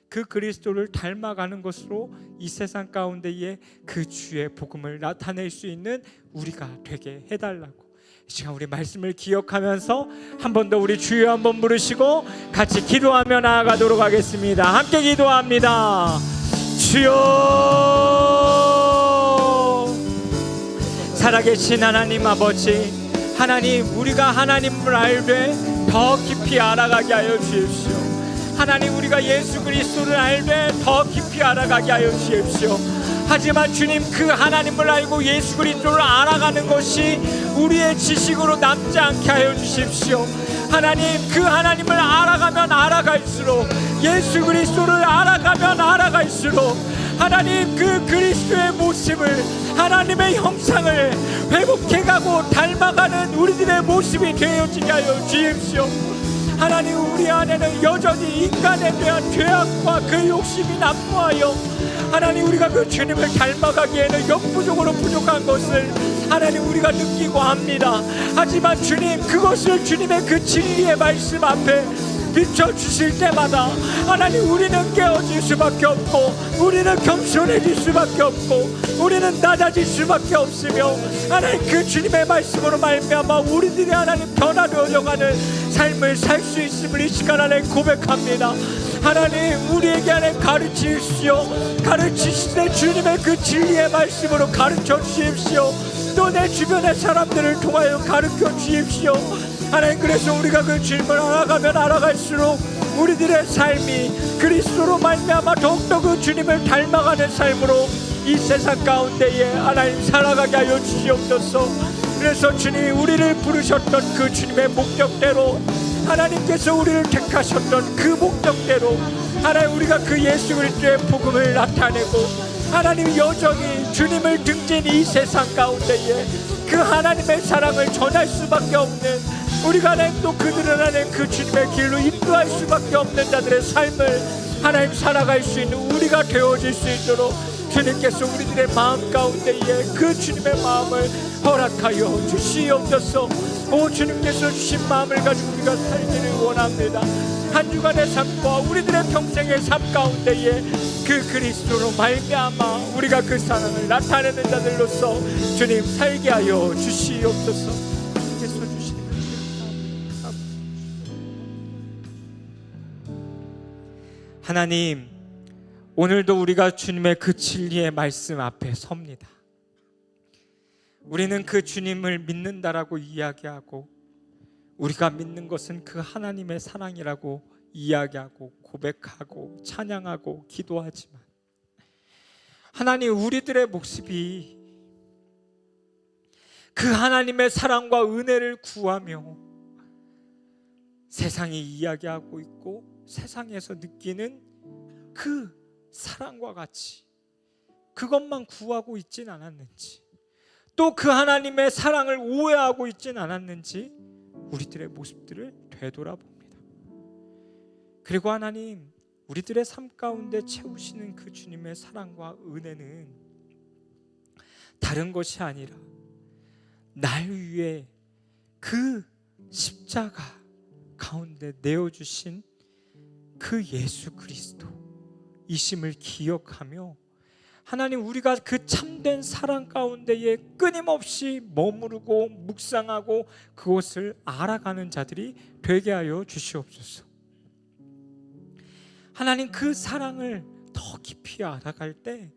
그 그리스도를 닮아가는 것으로 이 세상 가운데에 그 주의 복음을 나타낼 수 있는 우리가 되게 해달라고, 이 시간 우리 말씀을 기억하면서 한 번 더 우리 주여 한번 부르시고 같이 기도하며 나아가도록 하겠습니다. 함께 기도합니다. 주여, 살아계신 하나님 아버지, 하나님, 우리가 하나님을 알되 더 깊이 알아가게 하여 주십시오. 하나님, 우리가 예수 그리스도를 알되 더 깊이 알아가게 하여 주십시오. 하지만 주님, 그 하나님을 알고 예수 그리스도를 알아가는 것이 우리의 지식으로 남지 않게 하여 주십시오. 하나님, 그 하나님을 알아가면 알아갈수록, 예수 그리스도를 알아가면 알아갈수록 하나님 그 그리스도의 모습을, 하나님의 형상을 회복해가고 닮아가는 우리들의 모습이 되어지게 하여 주십시오. 하나님, 우리 안에는 여전히 인간에 대한 죄악과 그 욕심이 난무하여 하나님, 우리가 그 주님을 닮아가기에는 역부족으로 부족한 것을 하나님 우리가 느끼고 합니다. 하지만 주님, 그것을 주님의 그 진리의 말씀 앞에 비춰주실 때마다 하나님, 우리는 깨어질 수밖에 없고, 우리는 겸손해질 수밖에 없고, 우리는 낮아질 수밖에 없으며, 하나님 그 주님의 말씀으로 말미암아 우리들이 하나님 변화되어져가는 삶을 살 수 있음을 이 시간 안에 고백합니다. 하나님, 우리에게 하나님 가르치십시오. 가르치시되 주님의 그 진리의 말씀으로 가르쳐 주십시오. 또 내 주변의 사람들을 통하여 가르쳐 주십시오. 하나님, 그래서 우리가 그 주님을 알아가면 알아갈수록 우리들의 삶이 그리스도로 말미암아 더욱더 그 주님을 닮아가는 삶으로 이 세상 가운데에 하나님 살아가게 하여 주시옵소서. 그래서 주님이 우리를 부르셨던 그 주님의 목적대로, 하나님께서 우리를 택하셨던 그 목적대로 하나님, 우리가 그 예수 그리스도의 복음을 나타내고 하나님 여전히 주님을 등진 이 세상 가운데에 그 하나님의 사랑을 전할 수밖에 없는, 우리가 하나님 또 그들은 하나님 그 주님의 길로 인도할 수밖에 없는 자들의 삶을 하나님 살아갈 수 있는 우리가 되어질 수 있도록 주님께서 우리들의 마음 가운데에 그 주님의 마음을 허락하여 주시옵소서. 오, 주님께서 주신 마음을 가지고 우리가 살기를 원합니다. 한 주간의 삶과 우리들의 평생의 삶 가운데에 그 그리스도로 말미암아 우리가 그 사랑을 나타내는 자들로서 주님 살게 하여 주시옵소서. 주님께서 주시는 하나님, 오늘도 우리가 주님의 그 진리의 말씀 앞에 섭니다. 우리는 그 주님을 믿는다라고 이야기하고, 우리가 믿는 것은 그 하나님의 사랑이라고 이야기하고 고백하고 찬양하고 기도하지만, 하나님, 우리들의 모습이 그 하나님의 사랑과 은혜를 구하며 세상이 이야기하고 있고 세상에서 느끼는 그 사랑과 같이 그것만 구하고 있진 않았는지, 또 그 하나님의 사랑을 오해하고 있진 않았는지 우리들의 모습들을 되돌아봅니다. 그리고 하나님, 우리들의 삶 가운데 채우시는 그 주님의 사랑과 은혜는 다른 것이 아니라 날 위해 그 십자가 가운데 내어주신 그 예수 그리스도 이심을 기억하며 하나님, 우리가 그 참된 사랑 가운데에 끊임없이 머무르고 묵상하고 그것을 알아가는 자들이 되게 하여 주시옵소서. 하나님, 그 사랑을 더 깊이 알아갈 때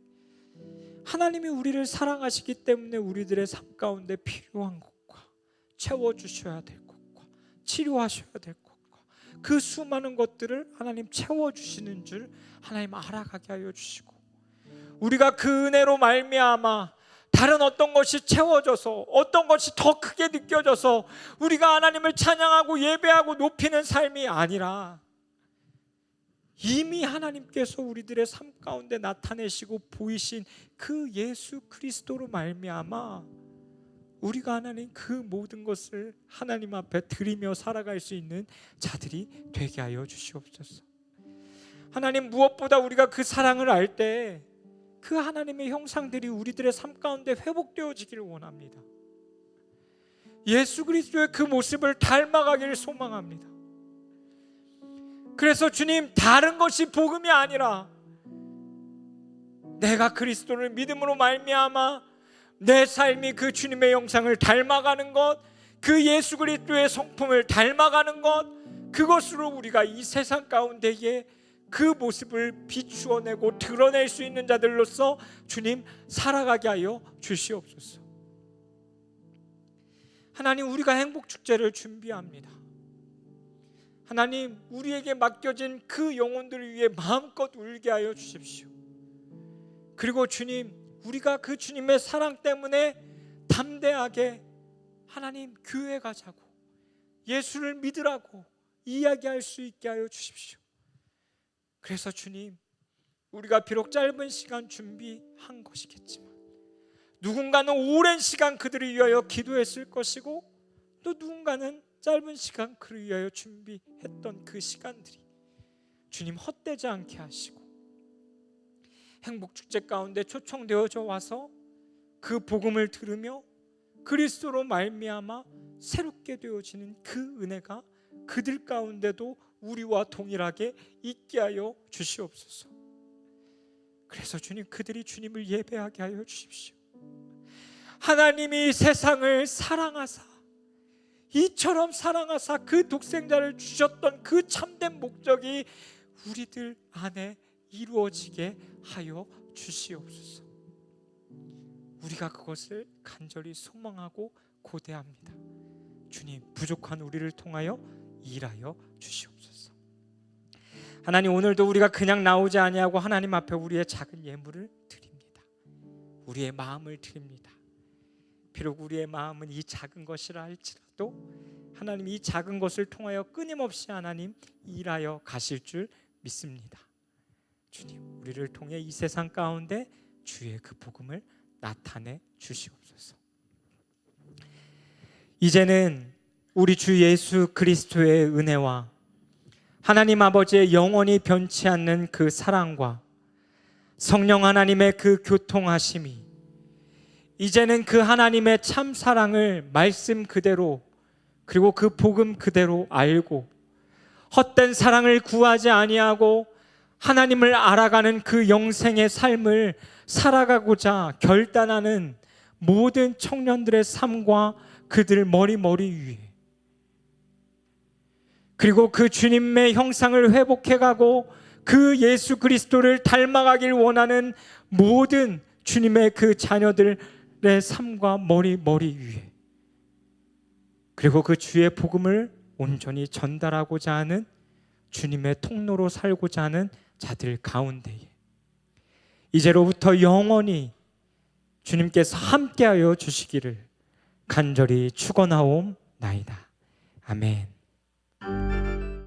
하나님이 우리를 사랑하시기 때문에 우리들의 삶 가운데 필요한 것과 채워주셔야 될 것과 치료하셔야 될 것과 그 수많은 것들을 하나님 채워주시는 줄 하나님 알아가게 하여 주시고, 우리가 그 은혜로 말미암아 다른 어떤 것이 채워져서 어떤 것이 더 크게 느껴져서 우리가 하나님을 찬양하고 예배하고 높이는 삶이 아니라 이미 하나님께서 우리들의 삶 가운데 나타내시고 보이신 그 예수 그리스도로 말미암아 우리가 하나님 그 모든 것을 하나님 앞에 드리며 살아갈 수 있는 자들이 되게 하여 주시옵소서. 하나님, 무엇보다 우리가 그 사랑을 알 때 그 하나님의 형상들이 우리들의 삶 가운데 회복되어지기를 원합니다. 예수 그리스도의 그 모습을 닮아가기를 소망합니다. 그래서 주님, 다른 것이 복음이 아니라 내가 그리스도를 믿음으로 말미암아 내 삶이 그 주님의 형상을 닮아가는 것, 그 예수 그리스도의 성품을 닮아가는 것, 그것으로 우리가 이 세상 가운데에 그 모습을 비추어내고 드러낼 수 있는 자들로서 주님 살아가게 하여 주시옵소서. 하나님, 우리가 행복축제를 준비합니다. 하나님, 우리에게 맡겨진 그 영혼들을 위해 마음껏 울게 하여 주십시오. 그리고 주님, 우리가 그 주님의 사랑 때문에 담대하게 하나님 교회 가자고, 예수를 믿으라고 이야기할 수 있게 하여 주십시오. 그래서 주님, 우리가 비록 짧은 시간 준비한 것이겠지만 누군가는 오랜 시간 그들을 위하여 기도했을 것이고, 또 누군가는 짧은 시간 그를 위하여 준비했던 그 시간들이 주님 헛되지 않게 하시고 행복축제 가운데 초청되어져 와서 그 복음을 들으며 그리스도로 말미암아 새롭게 되어지는 그 은혜가 그들 가운데도 우리와 동일하게 있게 하여 주시옵소서. 그래서 주님, 그들이 주님을 예배하게 하여 주십시오. 하나님이 세상을 사랑하사, 이처럼 사랑하사 그 독생자를 주셨던 그 참된 목적이 우리들 안에 이루어지게 하여 주시옵소서. 우리가 그것을 간절히 소망하고 고대합니다. 주님, 부족한 우리를 통하여 일하여 주시옵소서. 하나님, 오늘도 우리가 그냥 나오지 아니하고 하나님 앞에 우리의 작은 예물을 드립니다. 우리의 마음을 드립니다. 비록 우리의 마음은 이 작은 것이라 할지라도 하나님, 이 작은 것을 통하여 끊임없이 하나님 일하여 가실 줄 믿습니다. 주님, 우리를 통해 이 세상 가운데 주의 그 복음을 나타내 주시옵소서. 이제는 우리 주 예수 그리스도의 은혜와 하나님 아버지의 영원히 변치 않는 그 사랑과 성령 하나님의 그 교통하심이 이제는 그 하나님의 참 사랑을 말씀 그대로, 그리고 그 복음 그대로 알고 헛된 사랑을 구하지 아니하고 하나님을 알아가는 그 영생의 삶을 살아가고자 결단하는 모든 청년들의 삶과 그들 머리 위에, 그리고 그 주님의 형상을 회복해가고 그 예수 그리스도를 닮아가길 원하는 모든 주님의 그 자녀들의 삶과 머리 위에, 그리고 그 주의 복음을 온전히 전달하고자 하는 주님의 통로로 살고자 하는 자들 가운데에 이제로부터 영원히 주님께서 함께하여 주시기를 간절히 축원하옵나이다. 아멘.